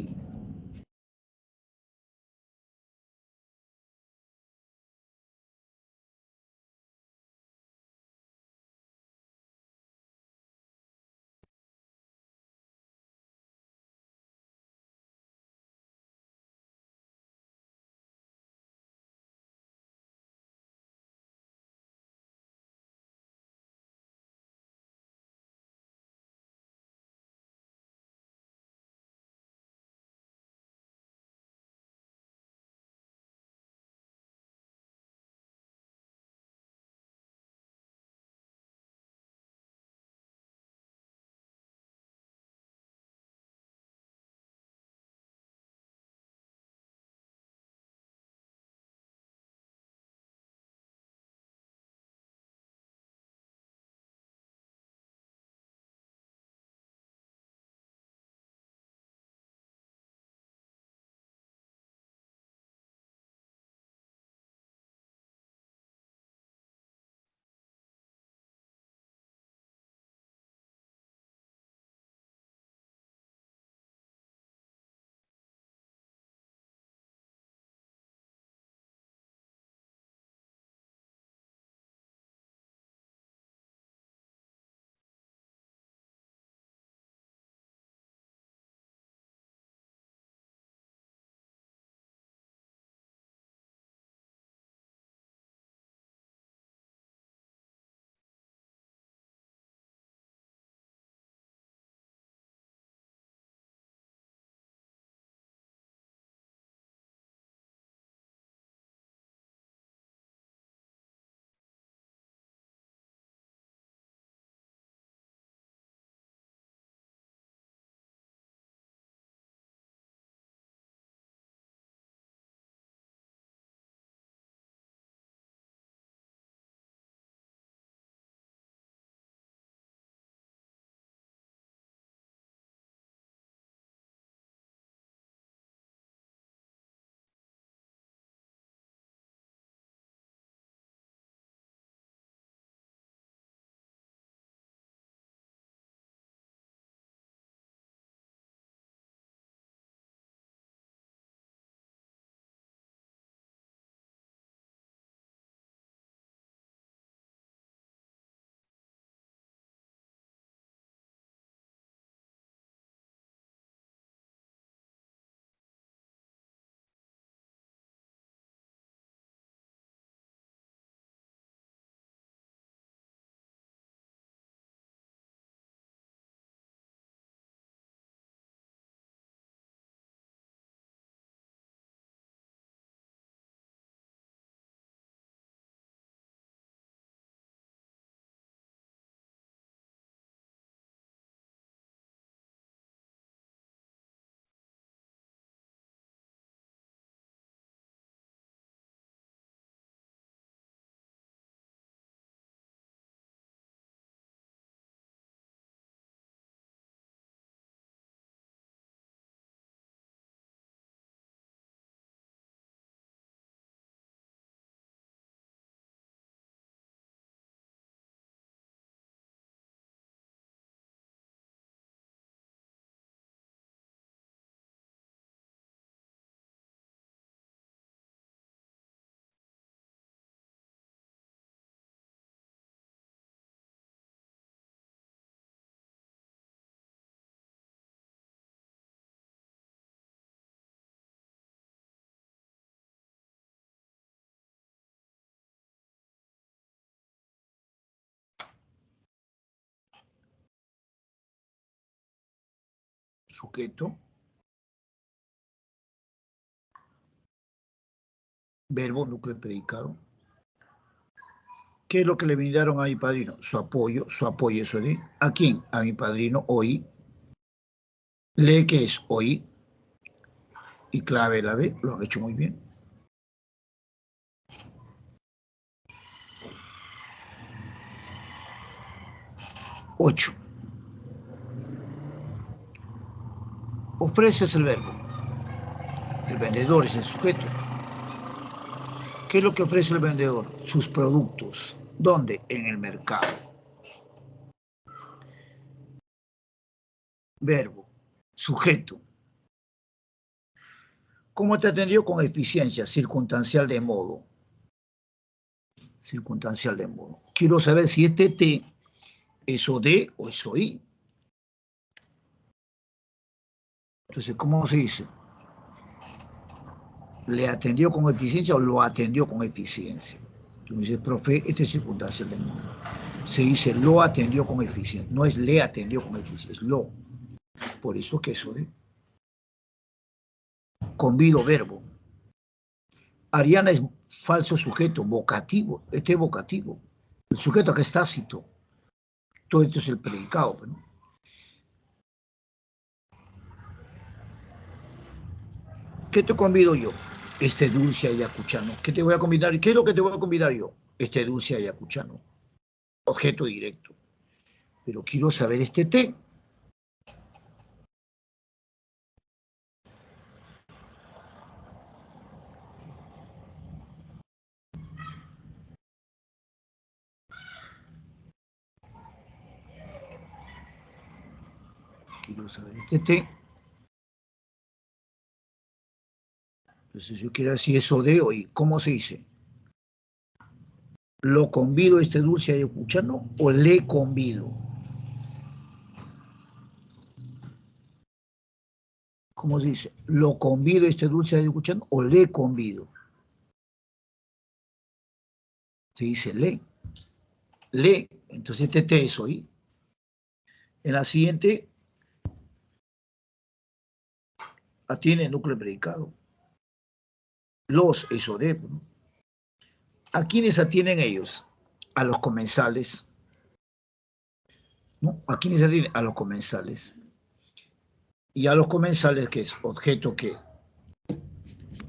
sujeto, verbo, núcleo y predicado. ¿Qué es lo que le brindaron a mi padrino? Su apoyo eso de. ¿A quién? A mi padrino, oí. Lee que es oí. Y clave la B, lo han hecho muy bien. Ocho. Ofrece es el verbo. El vendedor es el sujeto. ¿Qué es lo que ofrece el vendedor? Sus productos. ¿Dónde? En el mercado. Verbo. Sujeto. ¿Cómo te atendió? Con eficiencia, circunstancial de modo. Circunstancial de modo. Quiero saber si este T es o de o es oí. Entonces, ¿cómo se dice? ¿Le atendió con eficiencia o lo atendió con eficiencia? Tú me dices, profe, este es circunstancial de modo. Se dice lo atendió con eficiencia. No es le atendió con eficiencia, es lo. Por eso que eso de. Convido verbo. Ariana es falso sujeto, vocativo. Este es vocativo. El sujeto acá es tácito. Todo esto es el predicado, ¿no? ¿Qué te convido yo? Este dulce ayacuchano. ¿Qué te voy a convidar? ¿Qué es lo que te voy a convidar yo? Este dulce ayacuchano. Objeto directo. Pero quiero saber este té. Quiero saber este té. Entonces yo quiero decir eso de hoy. ¿Cómo se dice? ¿Lo convido este dulce ayacuchano o le convido? ¿Cómo se dice? ¿Lo convido este dulce ayacuchano o le convido? Se dice le. Le. Entonces este té es hoy. En la siguiente, atiende núcleo predicado. Los, eso de. ¿No? ¿A quiénes atienden ellos? A los comensales. ¿No? ¿A quiénes atienden? A los comensales. Y a los comensales, ¿qué es? Objeto que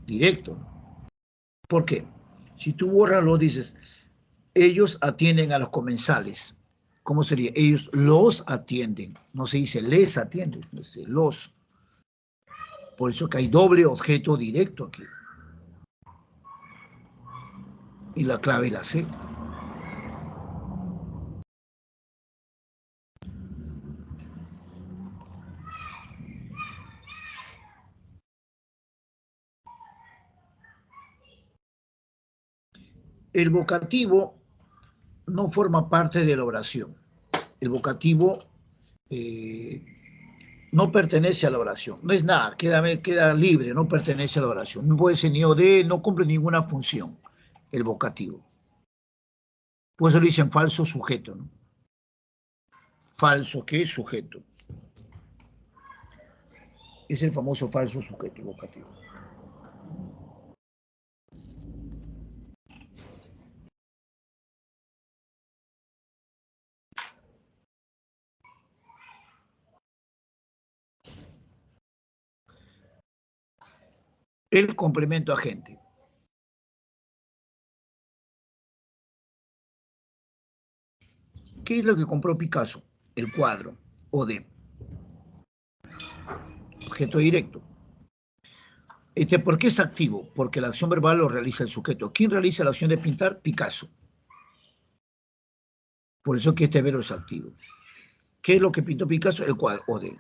directo. ¿Por qué? Si tú borras lo dices, ellos atienden a los comensales. ¿Cómo sería? Ellos los atienden. No se dice les atienden, se dice los. Por eso que hay doble objeto directo aquí. Y la clave la C. El vocativo no forma parte de la oración. El vocativo no pertenece a la oración. No es nada, queda libre, no pertenece a la oración. No puede ser ni o de, no cumple ninguna función el vocativo. Por eso le dicen falso sujeto, ¿no? Falso, ¿qué? Sujeto. Es el famoso falso sujeto vocativo. El complemento agente. ¿Qué es lo que compró Picasso? El cuadro, o de. Objeto directo. ¿Por qué es activo? Porque la acción verbal lo realiza el sujeto. ¿Quién realiza la acción de pintar? Picasso. Por eso que este verbo es activo. ¿Qué es lo que pintó Picasso? El cuadro, o de.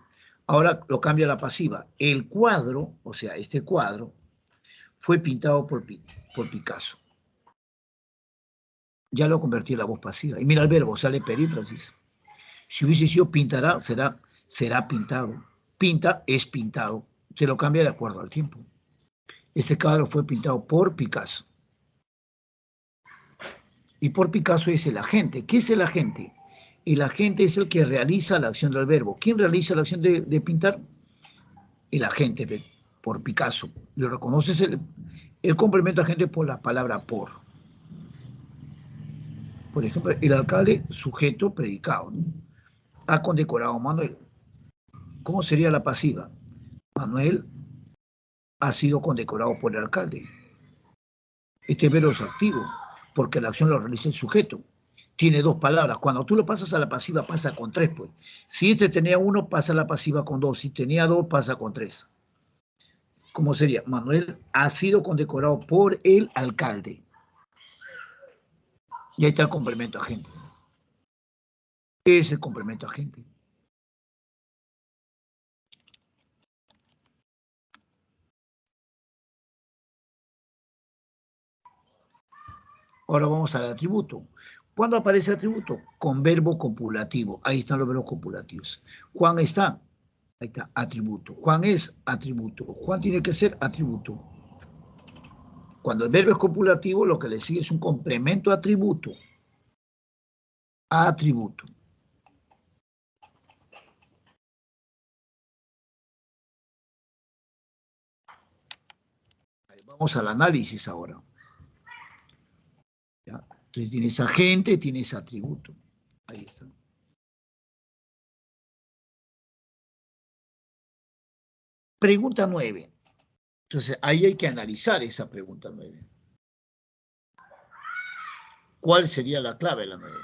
Ahora lo cambia a la pasiva. El cuadro, o sea, este cuadro, fue pintado por Picasso. Ya lo convertí en la voz pasiva. Y mira el verbo, sale perífrasis. Si hubiese sido pintará, será pintado. Pinta es pintado. Se lo cambia de acuerdo al tiempo. Este cuadro fue pintado por Picasso. Y por Picasso es el agente. ¿Qué es el agente? El agente es el que realiza la acción del verbo. ¿Quién realiza la acción de pintar? el agente por Picasso. Le reconoces el complemento agente por la palabra por. Por ejemplo, el alcalde, sujeto, predicado, ¿no? Ha condecorado a Manuel. ¿Cómo sería la pasiva? Manuel ha sido condecorado por el alcalde. Este verbo es activo, porque la acción lo realiza el sujeto. Tiene dos palabras. Cuando tú lo pasas a la pasiva, pasa con tres, pues. Si este tenía uno, pasa a la pasiva con dos. Si tenía dos, pasa con tres. ¿Cómo sería? Manuel ha sido condecorado por el alcalde. Y ahí está el complemento agente. ¿Qué es el complemento agente? Ahora vamos al atributo. ¿Cuándo aparece atributo? Con verbo copulativo. Ahí están los verbos copulativos. Juan está. Ahí está, atributo. Juan es atributo. Juan tiene que ser atributo. Cuando el verbo es copulativo, lo que le sigue es un complemento atributo. Atributo. Vamos al análisis ahora. ¿Ya? Entonces tienes agente, tienes atributo. Ahí está. Pregunta 9. Entonces ahí hay que analizar esa pregunta 9. ¿Cuál sería la clave de la 9?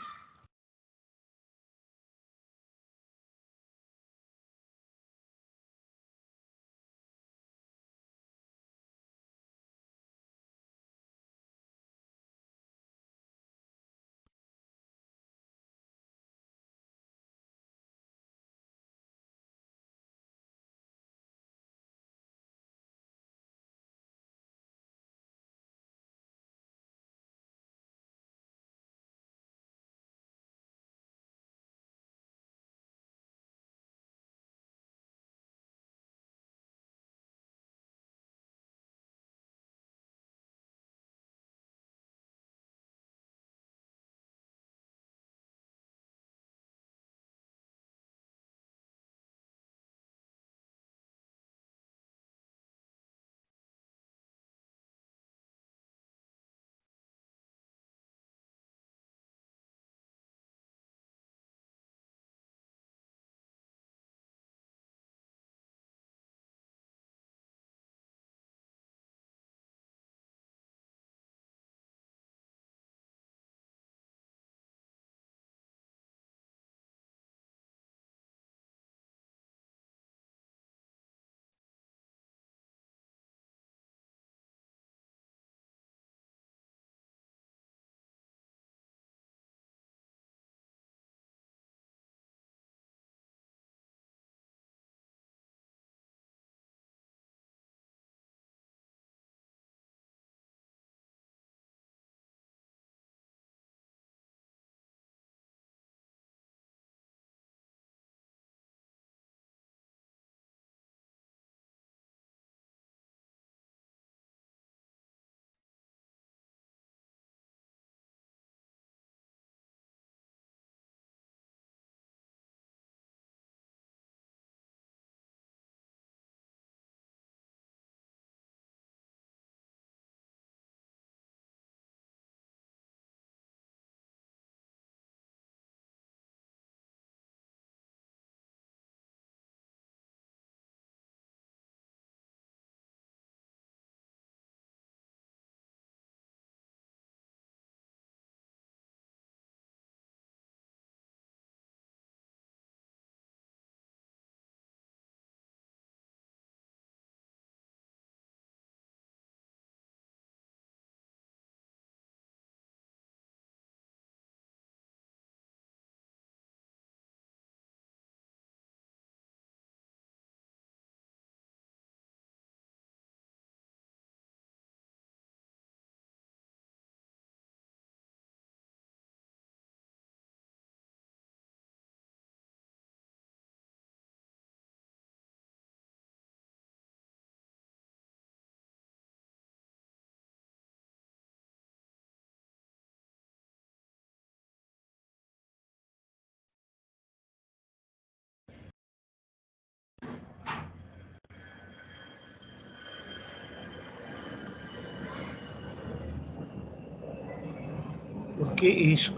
¿Por qué es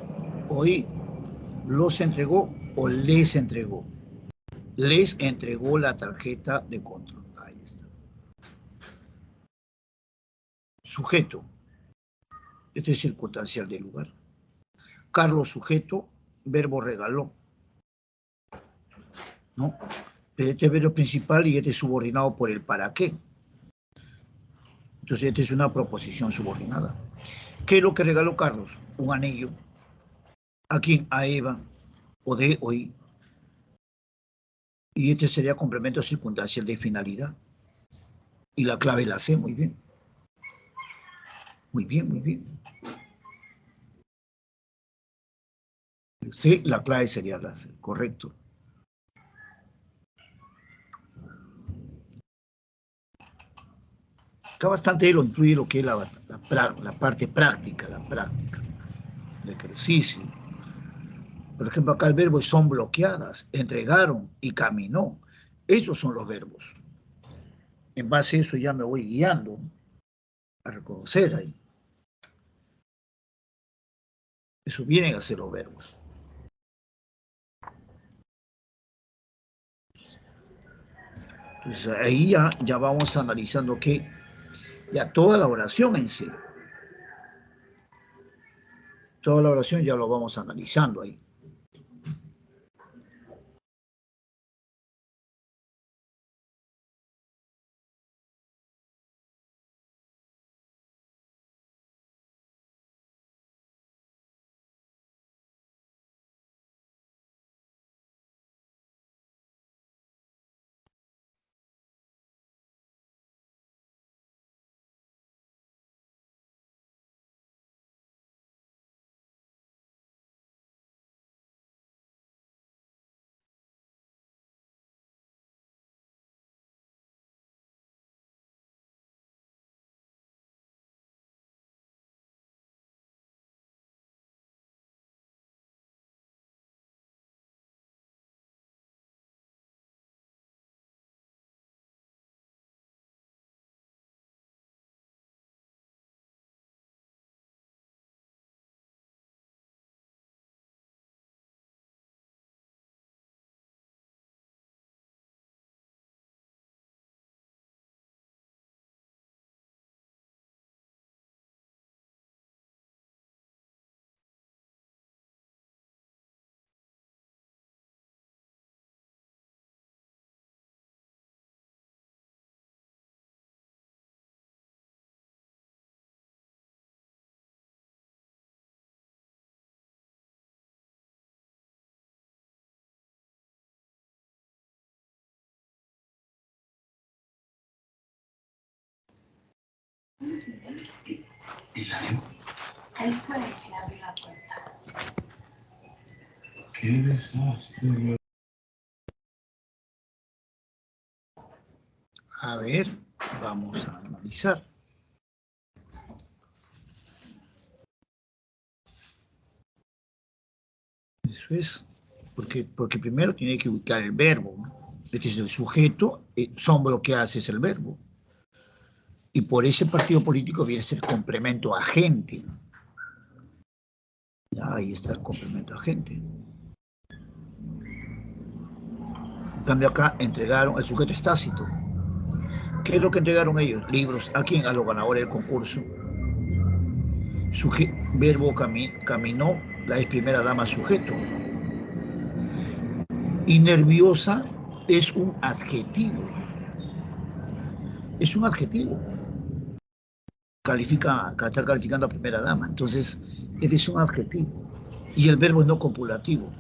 hoy los entregó o les entregó? Les entregó la tarjeta de control. Ahí está. Sujeto. Este es circunstancial del lugar. Carlos, sujeto, verbo regaló. ¿No? Este es verbo principal y este es subordinado por el para qué. Entonces, esta es una proposición subordinada. ¿Qué es lo que regaló Carlos? Un anillo. ¿A quién? A Eva. O de hoy. Y este sería complemento circunstancial de finalidad. Y la clave la C, muy bien. Muy bien, muy bien. C, la clave sería la C, correcto. Acá bastante lo influye lo que es la parte práctica, el ejercicio. Por ejemplo, acá el verbo es son bloqueadas, entregaron y caminó. Esos son los verbos. En base a eso ya me voy guiando a reconocer ahí. Eso vienen a ser los verbos. Entonces ahí ya vamos analizando que ya toda la oración en sí. Toda la oración ya lo vamos analizando ahí. ¿Y la veo? Ahí fue que abrió la puerta. ¡Qué desastre! A ver, vamos a analizar. Eso es, porque primero tiene que ubicar el verbo, ¿no? Este es el sujeto, son bloqueadas es el verbo. Y por ese partido político viene a ser complemento agente. Ya, ahí está el complemento agente. En cambio acá entregaron, el sujeto es tácito. ¿Qué es lo que entregaron ellos? Libros. ¿A quién? A los ganadores del concurso. Verbo caminó, la ex primera dama sujeto. Y nerviosa es un adjetivo. Es un adjetivo. Está calificando a primera dama. Entonces, es un adjetivo. Y el verbo es no copulativo.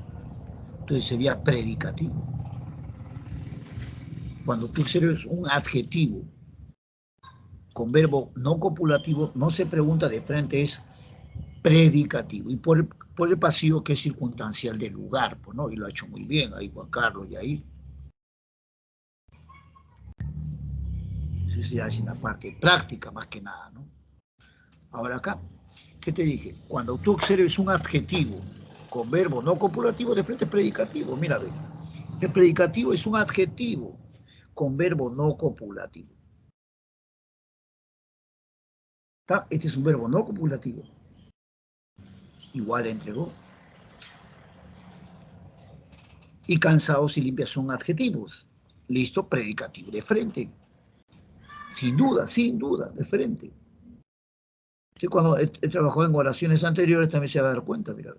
Entonces sería predicativo. Cuando tú observes un adjetivo con verbo no copulativo, no se pregunta de frente, es predicativo. Y por el pasivo que es circunstancial del lugar, pues, ¿no? Y lo ha hecho muy bien ahí Juan Carlos y ahí. Eso ya es en la parte práctica más que nada, ¿no? Ahora acá, ¿qué te dije? Cuando tú observes un adjetivo con verbo no copulativo, de frente es predicativo. Mira, ve. El predicativo es un adjetivo con verbo no copulativo. ¿Está? Este es un verbo no copulativo. igual entregó. Y cansados y limpias son adjetivos. Listo, predicativo de frente. Sin duda, de frente. Usted cuando he trabajado en oraciones anteriores también se va a dar cuenta, mira.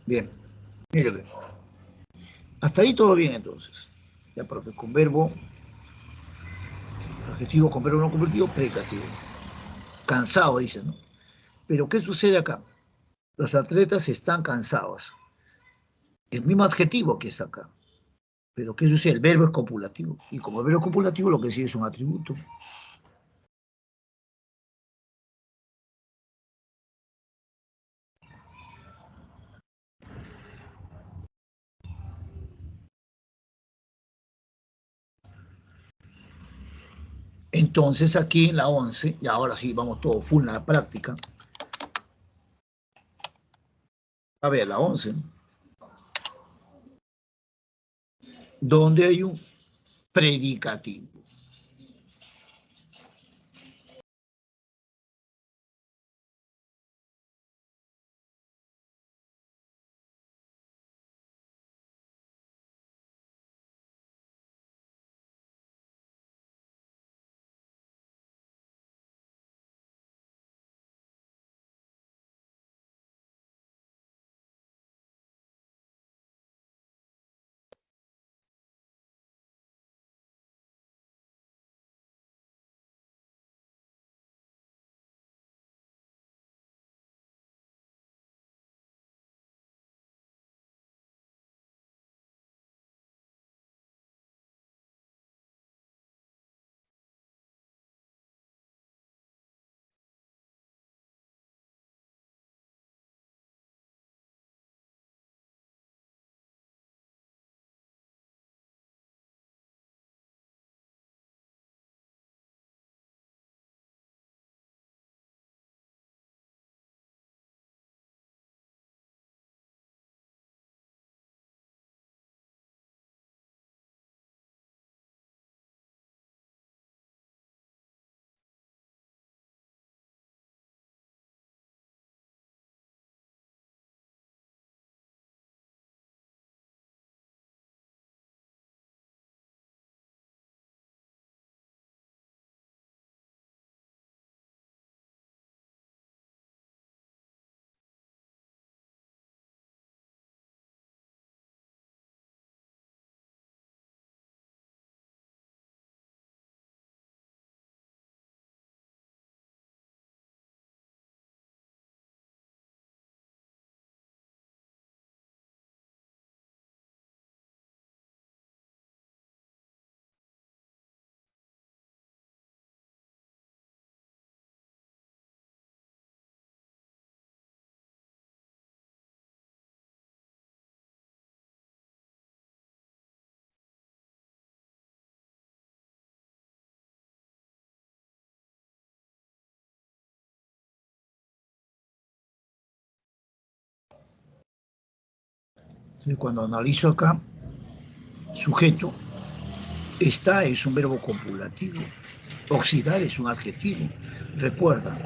Bien, mire. Hasta ahí todo bien entonces. Ya, porque con verbo, adjetivo con verbo no convertido, predicativo. Cansado, dice, ¿no? Pero ¿qué sucede acá? Los atletas están cansados. El mismo adjetivo que está acá. Pero ¿qué sucede? El verbo es copulativo. Y como el verbo es copulativo, lo que sigue es un atributo. Entonces aquí en la 11, y ahora sí vamos todo full a la práctica. A ver, la 11, ¿no? Donde hay un predicativo. Entonces, cuando analizo acá, sujeto, está es un verbo copulativo. Oxidar es un adjetivo. Recuerda,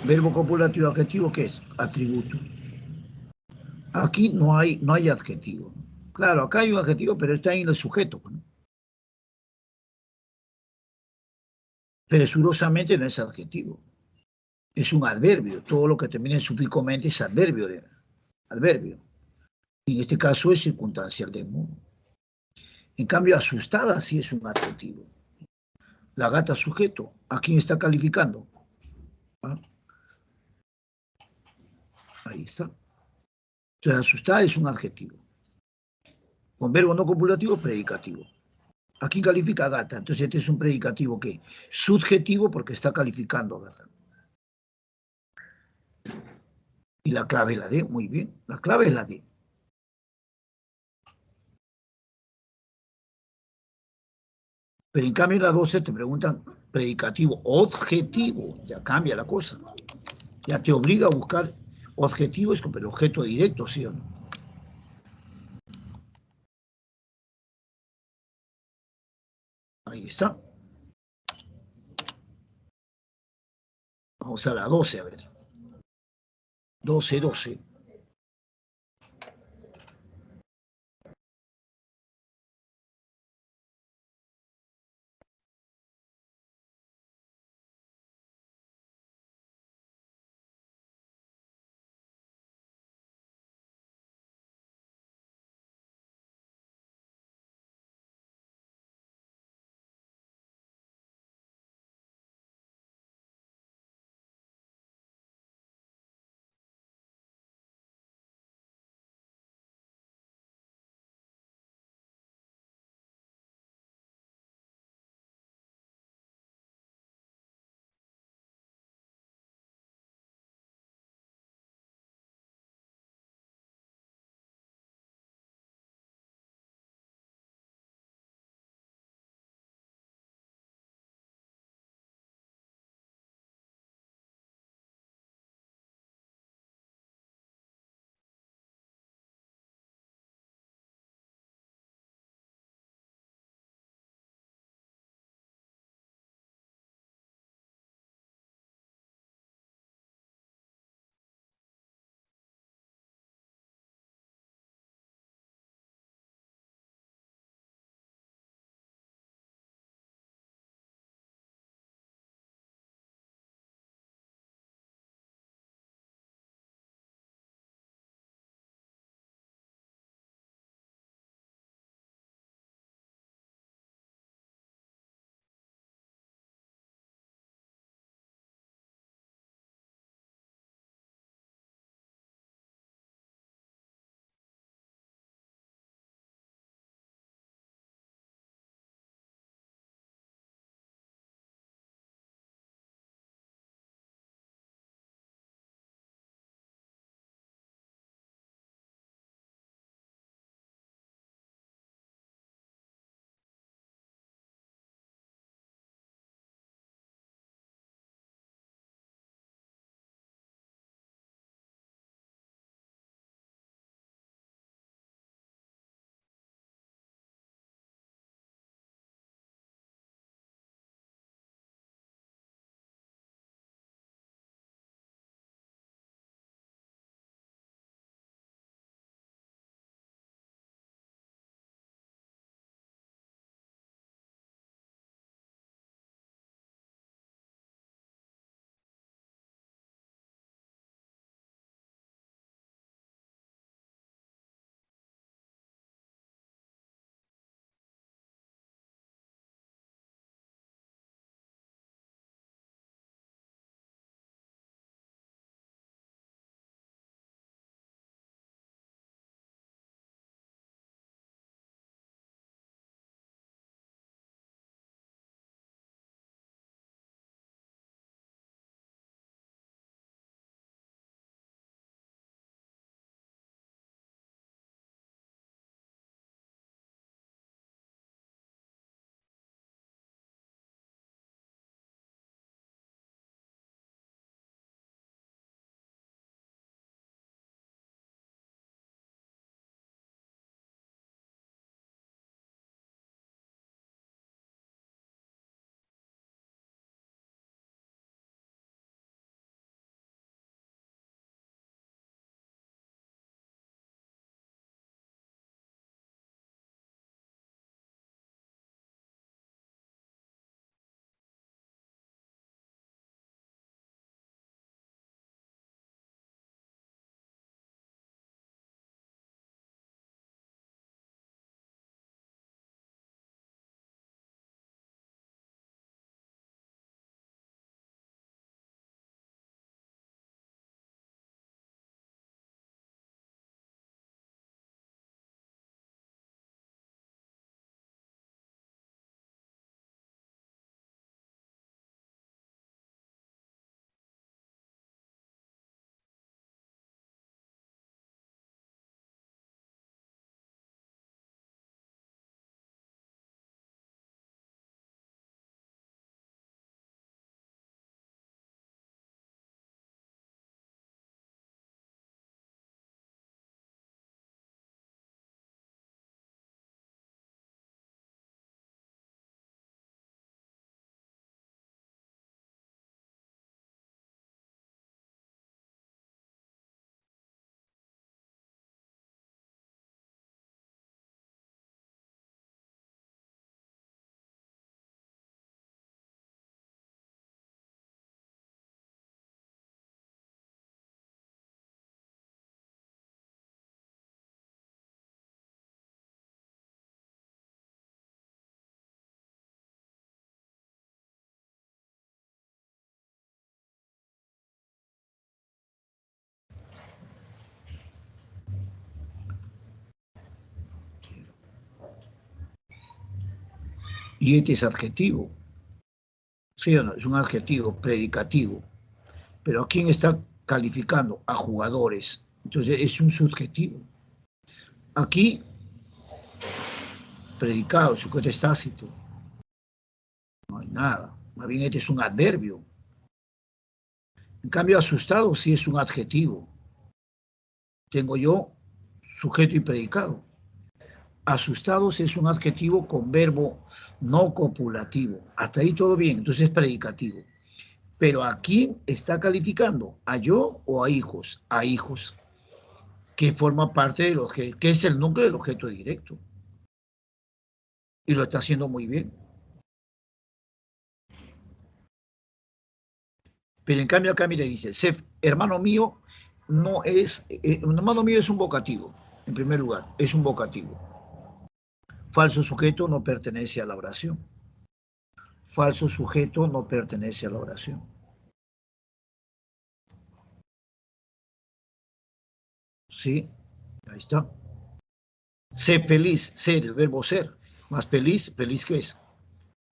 verbo copulativo, adjetivo, ¿qué es? Atributo. Aquí no hay adjetivo. Claro, acá hay un adjetivo, pero está en el sujeto, ¿no? Presurosamente no es adjetivo. Es un adverbio. Todo lo que termina en sufijo mente es adverbio. Adverbio. En este caso es circunstancial de modo. En cambio, asustada sí es un adjetivo. La gata sujeto. ¿A quién está calificando? ¿Ah? Ahí está. Entonces, asustada es un adjetivo. Con verbo no copulativo, predicativo. ¿A quién califica a gata? Entonces, este es un predicativo ¿qué? Subjetivo porque está calificando a gata. Y la clave es la D, muy bien. La clave es la D. Pero en cambio en la 12 te preguntan predicativo objetivo. Ya cambia la cosa. Ya te obliga a buscar Objetivo es como el objeto directo, ¿sí o no? Ahí está. Vamos a la 12, a ver. 12, 12. Y este es adjetivo. ¿Sí o no? Es un adjetivo predicativo. Pero ¿a quién está calificando? A jugadores. Entonces es un subjetivo. Aquí, predicado, sujeto es tácito. No hay nada. Más bien este es un adverbio. En cambio, asustado sí es un adjetivo. Tengo yo sujeto y predicado. Asustados es un adjetivo con verbo no copulativo. Hasta ahí todo bien, entonces es predicativo. Pero ¿a quién está calificando? ¿A yo o a hijos? A hijos, que forma parte del objeto, que es el núcleo del objeto directo. Y lo está haciendo muy bien. Pero en cambio acá, mire, dice, Sef, hermano mío, no es, hermano mío es un vocativo, en primer lugar, es un vocativo. Falso sujeto no pertenece a la oración. Falso sujeto no pertenece a la oración. ¿Sí? Ahí está. Sé feliz, ser, el verbo ser. Más feliz, feliz ¿qué es?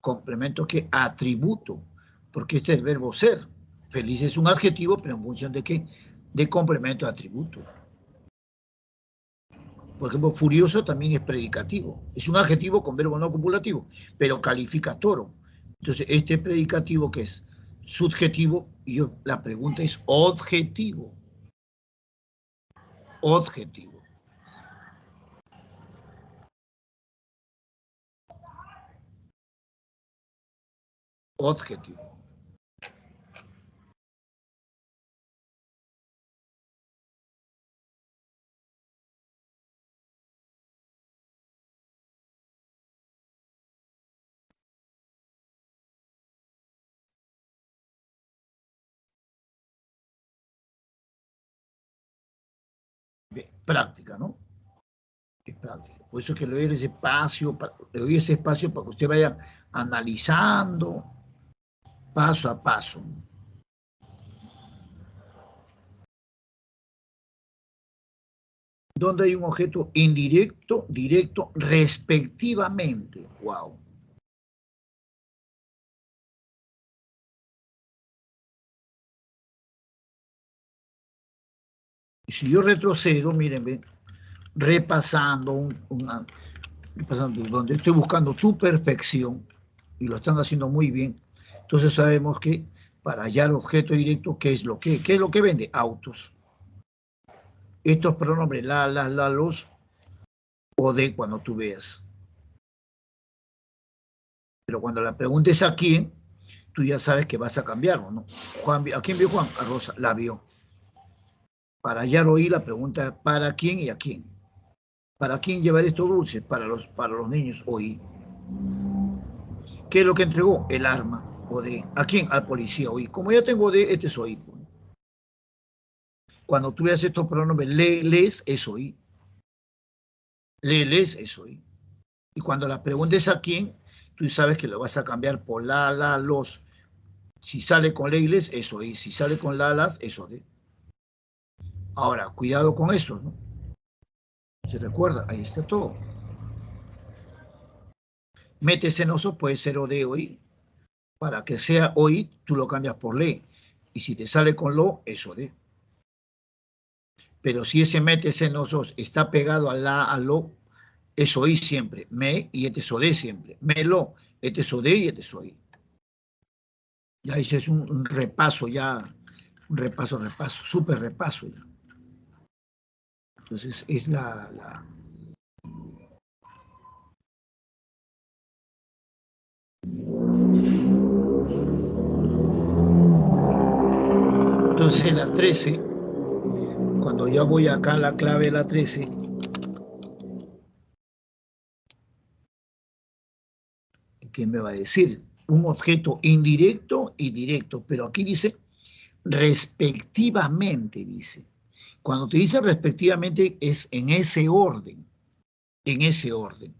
Complemento que atributo, porque este es el verbo ser. Feliz es un adjetivo, pero en función de qué? De complemento a atributo. Por ejemplo, furioso también es predicativo. Es un adjetivo con verbo no copulativo, pero califica toro. Entonces, este predicativo que es subjetivo, y yo, la pregunta es objetivo. Objetivo. Objetivo. Bien, práctica, ¿no? Es práctica. Por eso es que le doy ese espacio para que usted vaya analizando paso a paso. Donde hay un objeto indirecto, directo, respectivamente. Wow. Y si yo retrocedo, miren, repasando, repasando, donde estoy buscando tu perfección, y lo están haciendo muy bien, entonces sabemos que para hallar objeto directo, ¿qué es lo que vende? Autos. Estos pronombres, la, los, o de cuando tú veas. Pero cuando la pregunta es a quién, tú ya sabes que vas a cambiarlo, ¿no? Juan, ¿a quién vio Juan? A Rosa, la vio. Para hallar oí la pregunta, ¿para quién y a quién? ¿Para quién llevar estos dulces? Para los niños, oí. ¿Qué es lo que entregó? El arma. O de, ¿a quién? Al policía, oí. Como ya tengo de, este es oí. Cuando tú veas estos pronombres, les, es oí. Les, es oí. Y cuando la pregunta es a quién, tú sabes que lo vas a cambiar por la, los. Si sale con les, es oí. Si sale con las, es de. Ahora, cuidado con eso, ¿no? ¿Se recuerda? Ahí está todo. Métese en oso, puede ser o de oí. Para que sea oí, tú lo cambias por le. Y si te sale con lo, es o de. Pero si ese métese en osos está pegado a la, a lo, es oí siempre. Me y este es o de siempre. Me lo, este es o de y este es oí. Ya ese es un repaso ya, un repaso, súper repaso ya. Entonces es la. Entonces la 13, cuando ya voy acá a la clave de la 13, ¿qué me va a decir? Un objeto indirecto y directo, pero aquí dice respectivamente, dice. Cuando te dice respectivamente es en ese orden, en ese orden.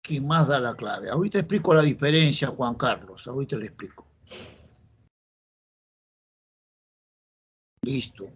¿Quién más da la clave? Ahorita explico la diferencia, Juan Carlos. Ahorita le explico. Listo.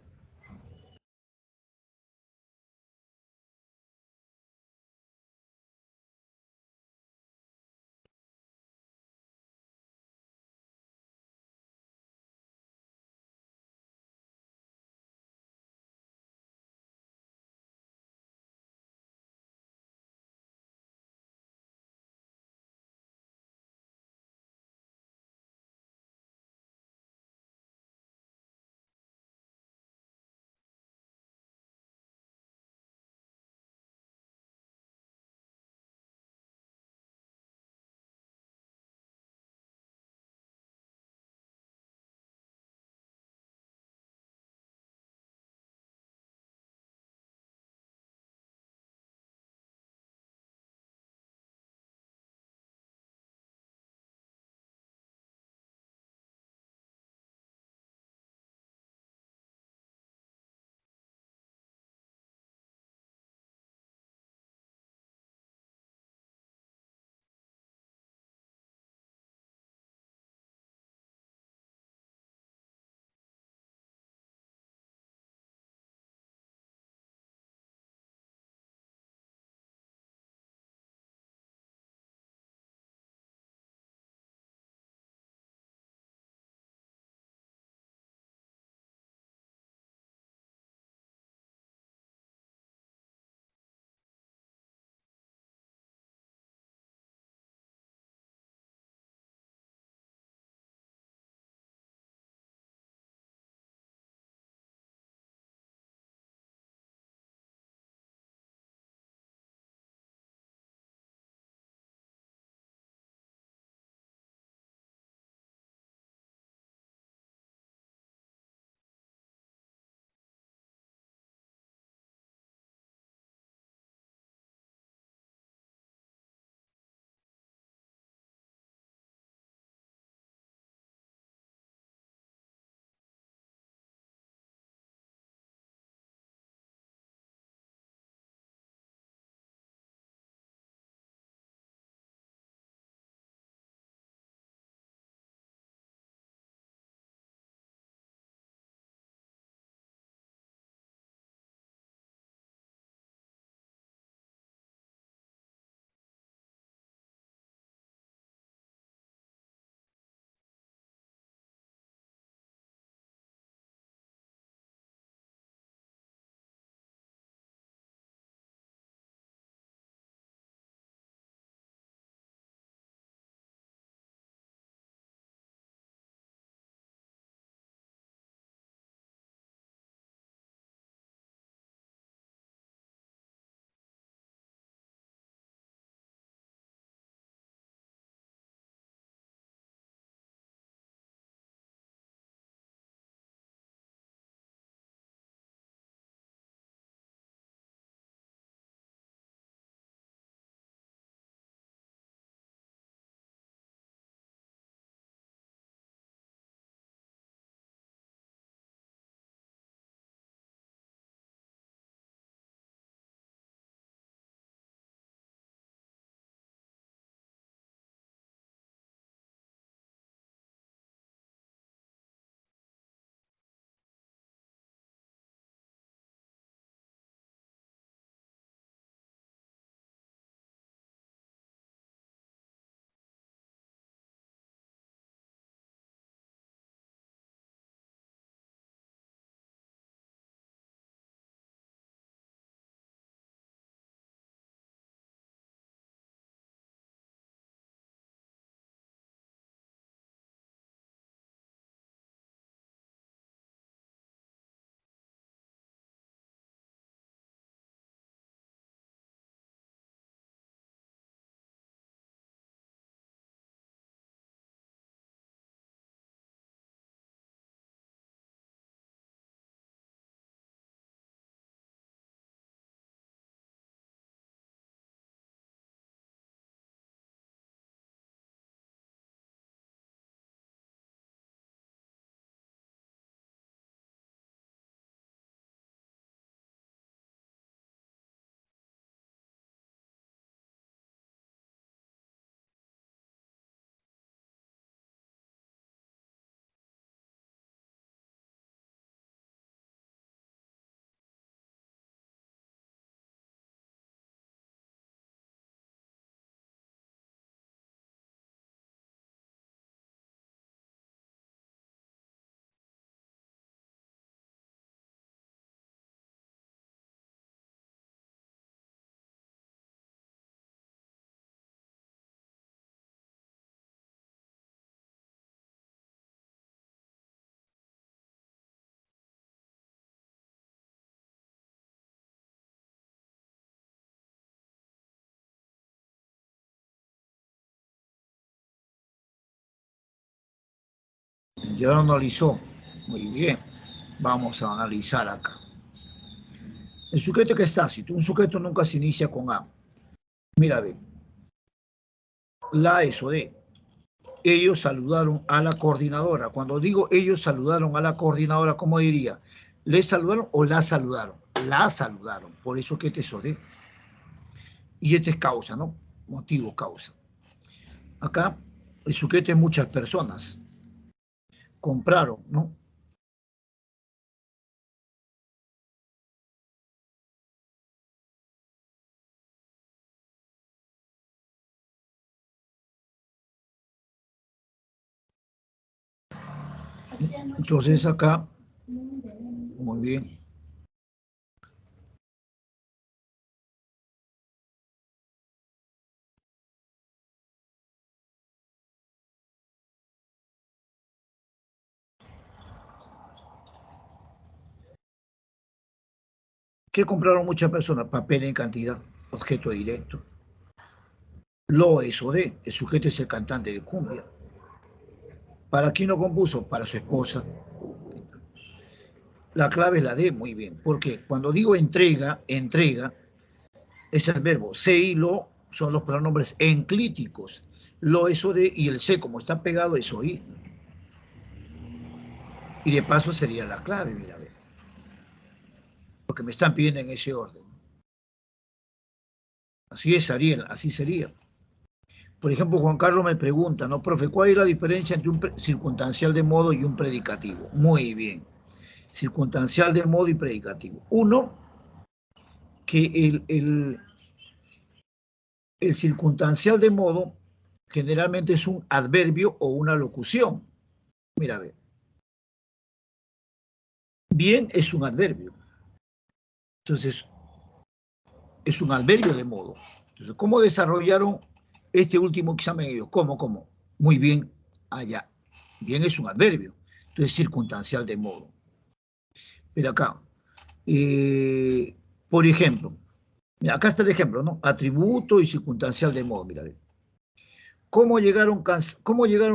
Ya lo analizó. Muy bien. Vamos a analizar acá. El sujeto que es tácito. Un sujeto nunca se inicia con A. Mira, ve. La es o de. Ellos saludaron a la coordinadora. Cuando digo ellos saludaron a la coordinadora, ¿cómo diría? ¿Le saludaron o la saludaron? La saludaron. Por eso que este es o de. Y este es causa, ¿no? Motivo, causa. Acá el sujeto es muchas personas. Compraron, ¿no? Entonces acá, muy bien. ¿Qué compraron muchas personas? Papel en cantidad, objeto directo. Lo es o de, el sujeto es el cantante de cumbia. ¿Para quién lo compuso? Para su esposa. La clave es la de, muy bien. Porque cuando digo entrega, entrega, es el verbo. Se y lo son los pronombres enclíticos. Lo es o de y el se, como está pegado, es oír. Y de paso sería la clave, mira, a ver. Porque me están pidiendo en ese orden. Así es, Ariel, así sería. Por ejemplo, Juan Carlos me pregunta, ¿no, profe? ¿Cuál es la diferencia entre un circunstancial de modo y un predicativo? Muy bien. Circunstancial de modo y predicativo. Uno, que el circunstancial de modo generalmente es un adverbio o una locución. Mira, a ver. Bien es un adverbio. Entonces, es un adverbio de modo. Entonces, ¿cómo desarrollaron este último examen ellos? ¿Cómo? Muy bien, allá. Bien es un adverbio. Entonces, circunstancial de modo. Mira acá. Por ejemplo, mira, acá está el ejemplo, ¿no? Atributo y circunstancial de modo. Mira, ¿cómo llegaron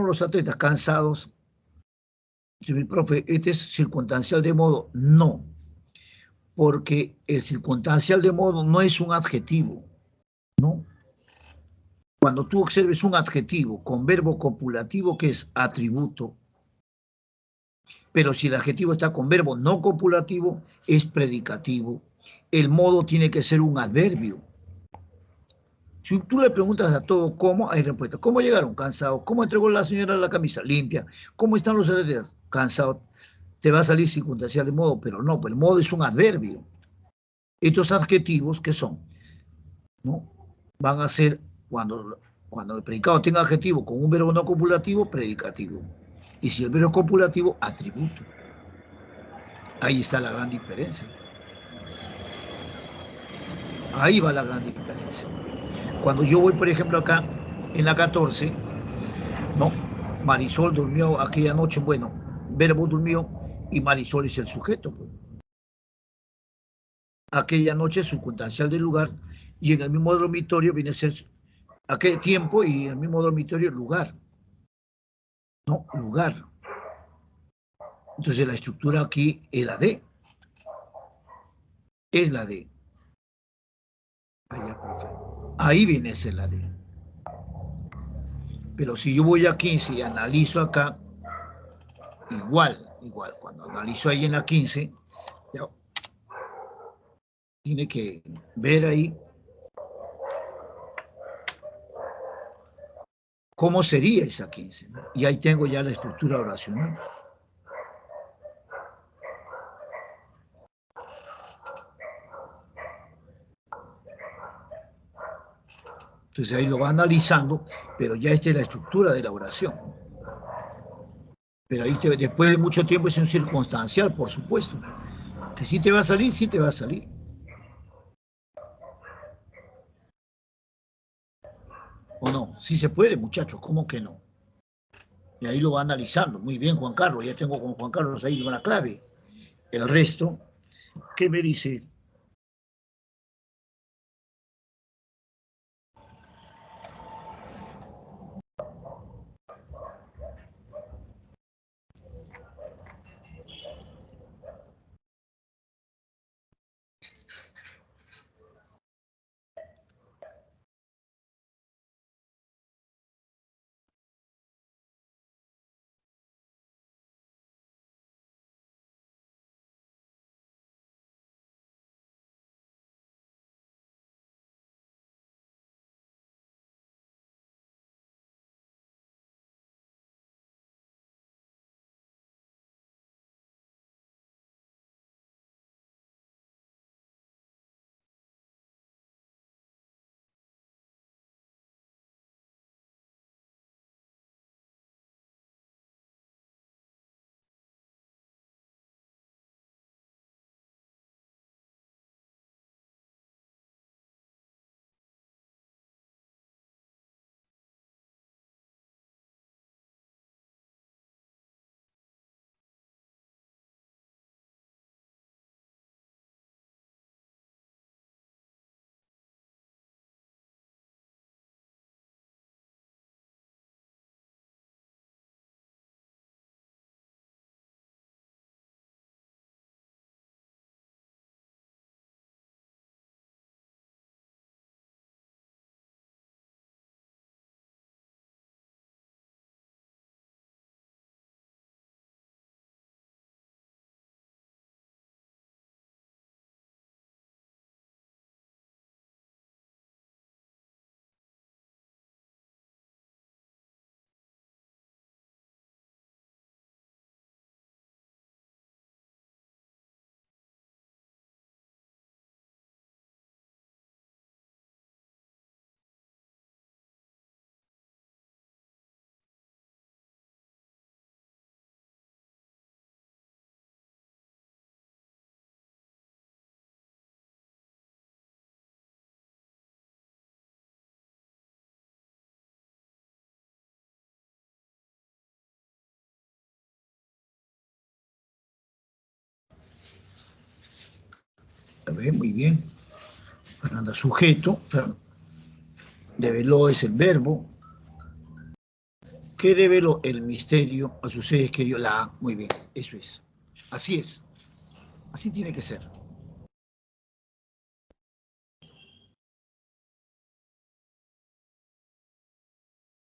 los atletas cansados? Dice mi profe, ¿este es circunstancial de modo? No, porque el circunstancial de modo no es un adjetivo, ¿no? Cuando tú observes un adjetivo con verbo copulativo que es atributo, pero si el adjetivo está con verbo no copulativo, es predicativo. El modo tiene que ser un adverbio. Si tú le preguntas a todo cómo, hay respuesta. ¿Cómo llegaron? Cansados. ¿Cómo entregó la señora la camisa? Limpia. ¿Cómo están los atletas? Cansados. Te va a salir circunstancial de modo, pero no, pues el modo es un adverbio. Estos adjetivos, ¿qué son? ¿No? Van a ser, cuando el predicado tenga adjetivo con un verbo no copulativo, predicativo. Y si el verbo copulativo, atributo. Ahí está la gran diferencia. Ahí va la gran diferencia. Cuando yo voy, por ejemplo, acá, en la 14, ¿no? Marisol durmió aquella noche, bueno, verbo durmió y Marisol es el sujeto. Pues. Aquella noche circunstancial del lugar y en el mismo dormitorio viene a ser aquel tiempo y en el mismo dormitorio lugar. No, lugar. Entonces la estructura aquí es la D. Es la D. Allá, profe. Ahí viene a ser la D. Pero si yo voy a 15 y analizo acá, igual. Cuando analizo ahí en la 15, ya, tiene que ver ahí cómo sería esa 15. ¿No? Y ahí tengo ya la estructura oracional. Entonces ahí lo va analizando, pero ya esta es la estructura de la oración. Pero ahí después de mucho tiempo es un circunstancial, por supuesto. Que sí te va a salir, sí te va a salir. ¿O no? Sí se puede, muchachos, ¿cómo que no? Y ahí lo va analizando. Muy bien, Juan Carlos, ya tengo con Juan Carlos ahí una clave. El resto, ¿qué me dice? A ver, muy bien. Fernanda, sujeto. Reveló es el verbo. ¿Qué reveló el misterio a sus seres queridos? La A. Muy bien, eso es. Así es. Así tiene que ser.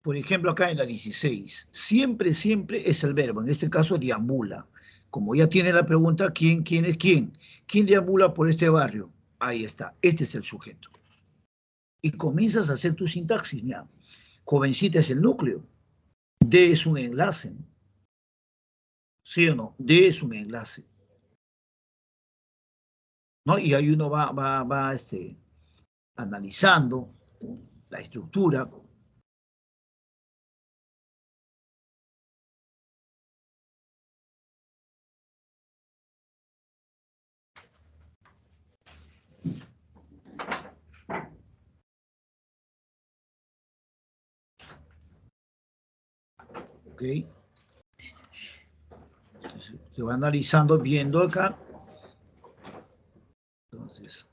Por ejemplo, acá en la 16, siempre, siempre es el verbo, en este caso deambula. Como ya tiene la pregunta, ¿quién es quién? ¿Quién deambula por este barrio? Ahí está, este es el sujeto. Y comienzas a hacer tu sintaxis, mira. Jovencita es el núcleo, D es un enlace, ¿no? ¿Sí o no? D es un enlace, ¿no? Y ahí uno va analizando la estructura. ¿Ok? Entonces, se va analizando, viendo acá. Entonces,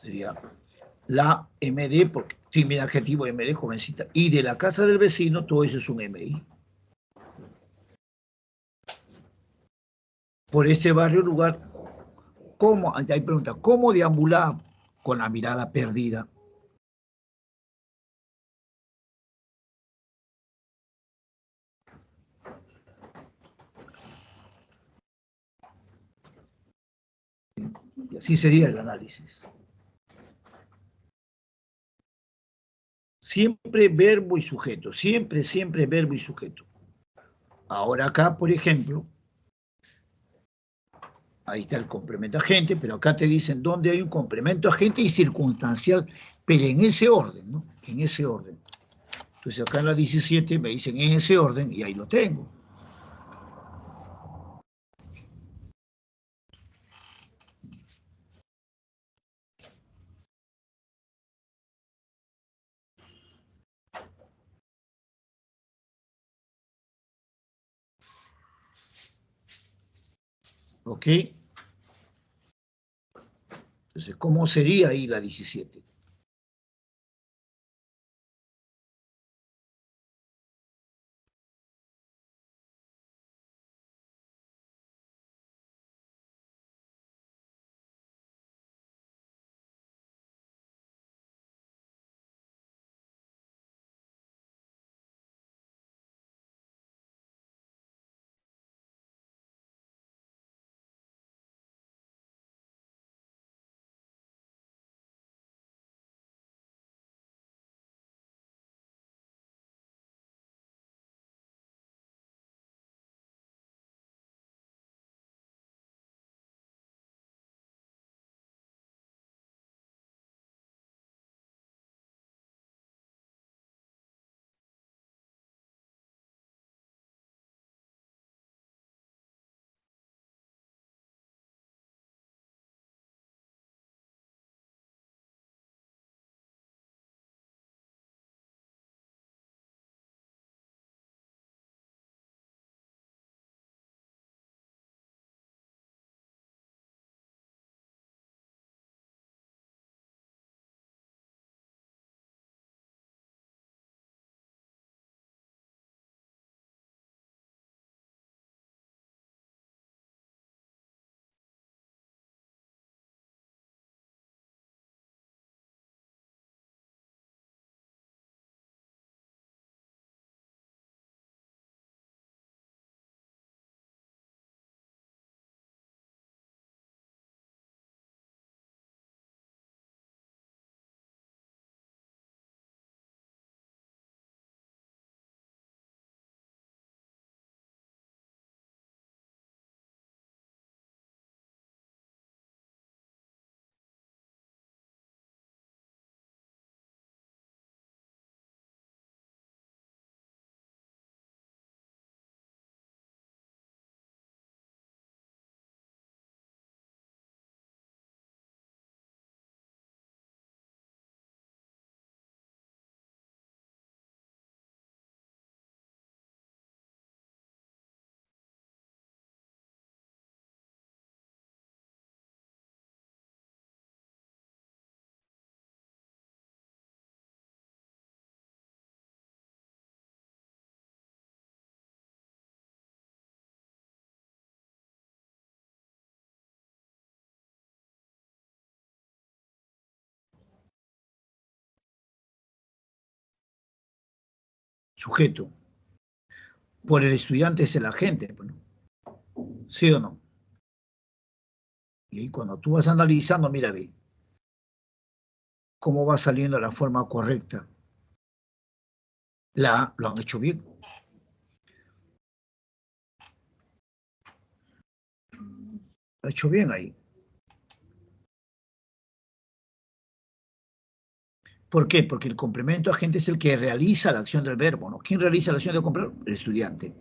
sería la MD, porque tiene adjetivo MD, jovencita, y de la casa del vecino, todo eso es un MI. Por este barrio, lugar, ¿cómo? Hay pregunta, ¿cómo deambular con la mirada perdida? Y así sería el análisis. Siempre verbo y sujeto, siempre, siempre verbo y sujeto. Ahora acá, por ejemplo, ahí está el complemento agente, pero acá te dicen dónde hay un complemento agente y circunstancial, pero en ese orden, ¿no? En ese orden. Entonces acá en la 17 me dicen en ese orden y ahí lo tengo. ¿Ok? Entonces, ¿cómo sería ahí la 17? Sujeto. Por el estudiante es el agente, ¿no? ¿Sí o no? Y ahí cuando tú vas analizando, mira, ve, cómo va saliendo la forma correcta. Lo han hecho bien. Lo han hecho bien ahí. ¿Por qué? Porque el complemento agente es el que realiza la acción del verbo, ¿no? ¿Quién realiza la acción del complemento? El estudiante.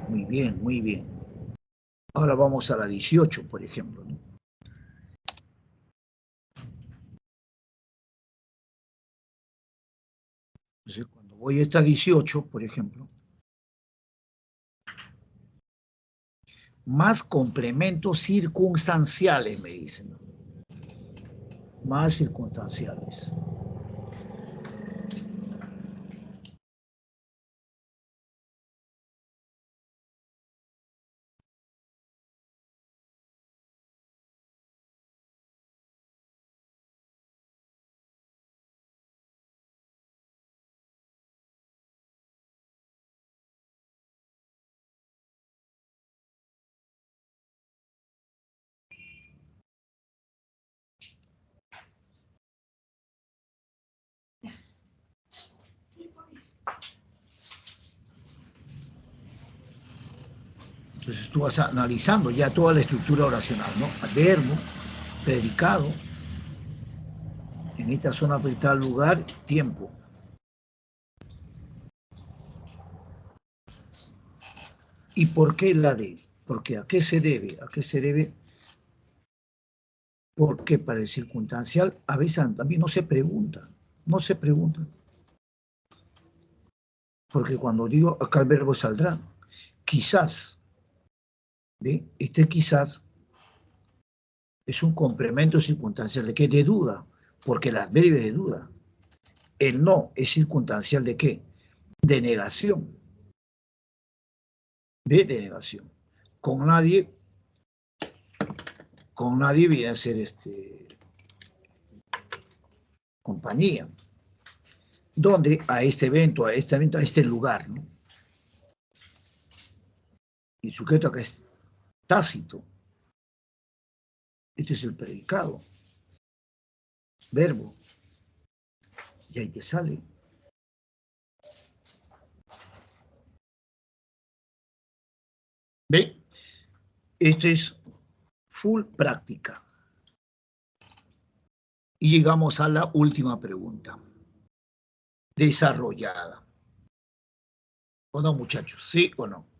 Muy bien, muy bien. Ahora vamos a la 18, por ejemplo, ¿no? Entonces, cuando voy a esta 18, por ejemplo, más complementos circunstanciales, me dicen, ¿no? Más circunstanciales. Entonces tú vas analizando ya toda la estructura oracional, ¿no? Verbo, predicado, en esta zona afectada al lugar, tiempo. ¿Y por qué la de? Porque ¿a qué se debe? ¿A qué se debe? Porque para el circunstancial a veces también no se pregunta, no se pregunta. Porque cuando digo acá el verbo saldrá, quizás, ¿ve? Este quizás es un complemento circunstancial de qué? De duda, porque el adverbio es de duda. El no es circunstancial de qué? De negación. De negación. Con nadie viene a ser compañía. ¿Dónde? A este evento, a este lugar, ¿no? Y el sujeto acá es tácito. Este es el predicado. Verbo. Y ahí te sale. ¿Ve? Esto es full práctica. Y llegamos a la última pregunta. Desarrollada. ¿O no, muchachos? ¿Sí o no?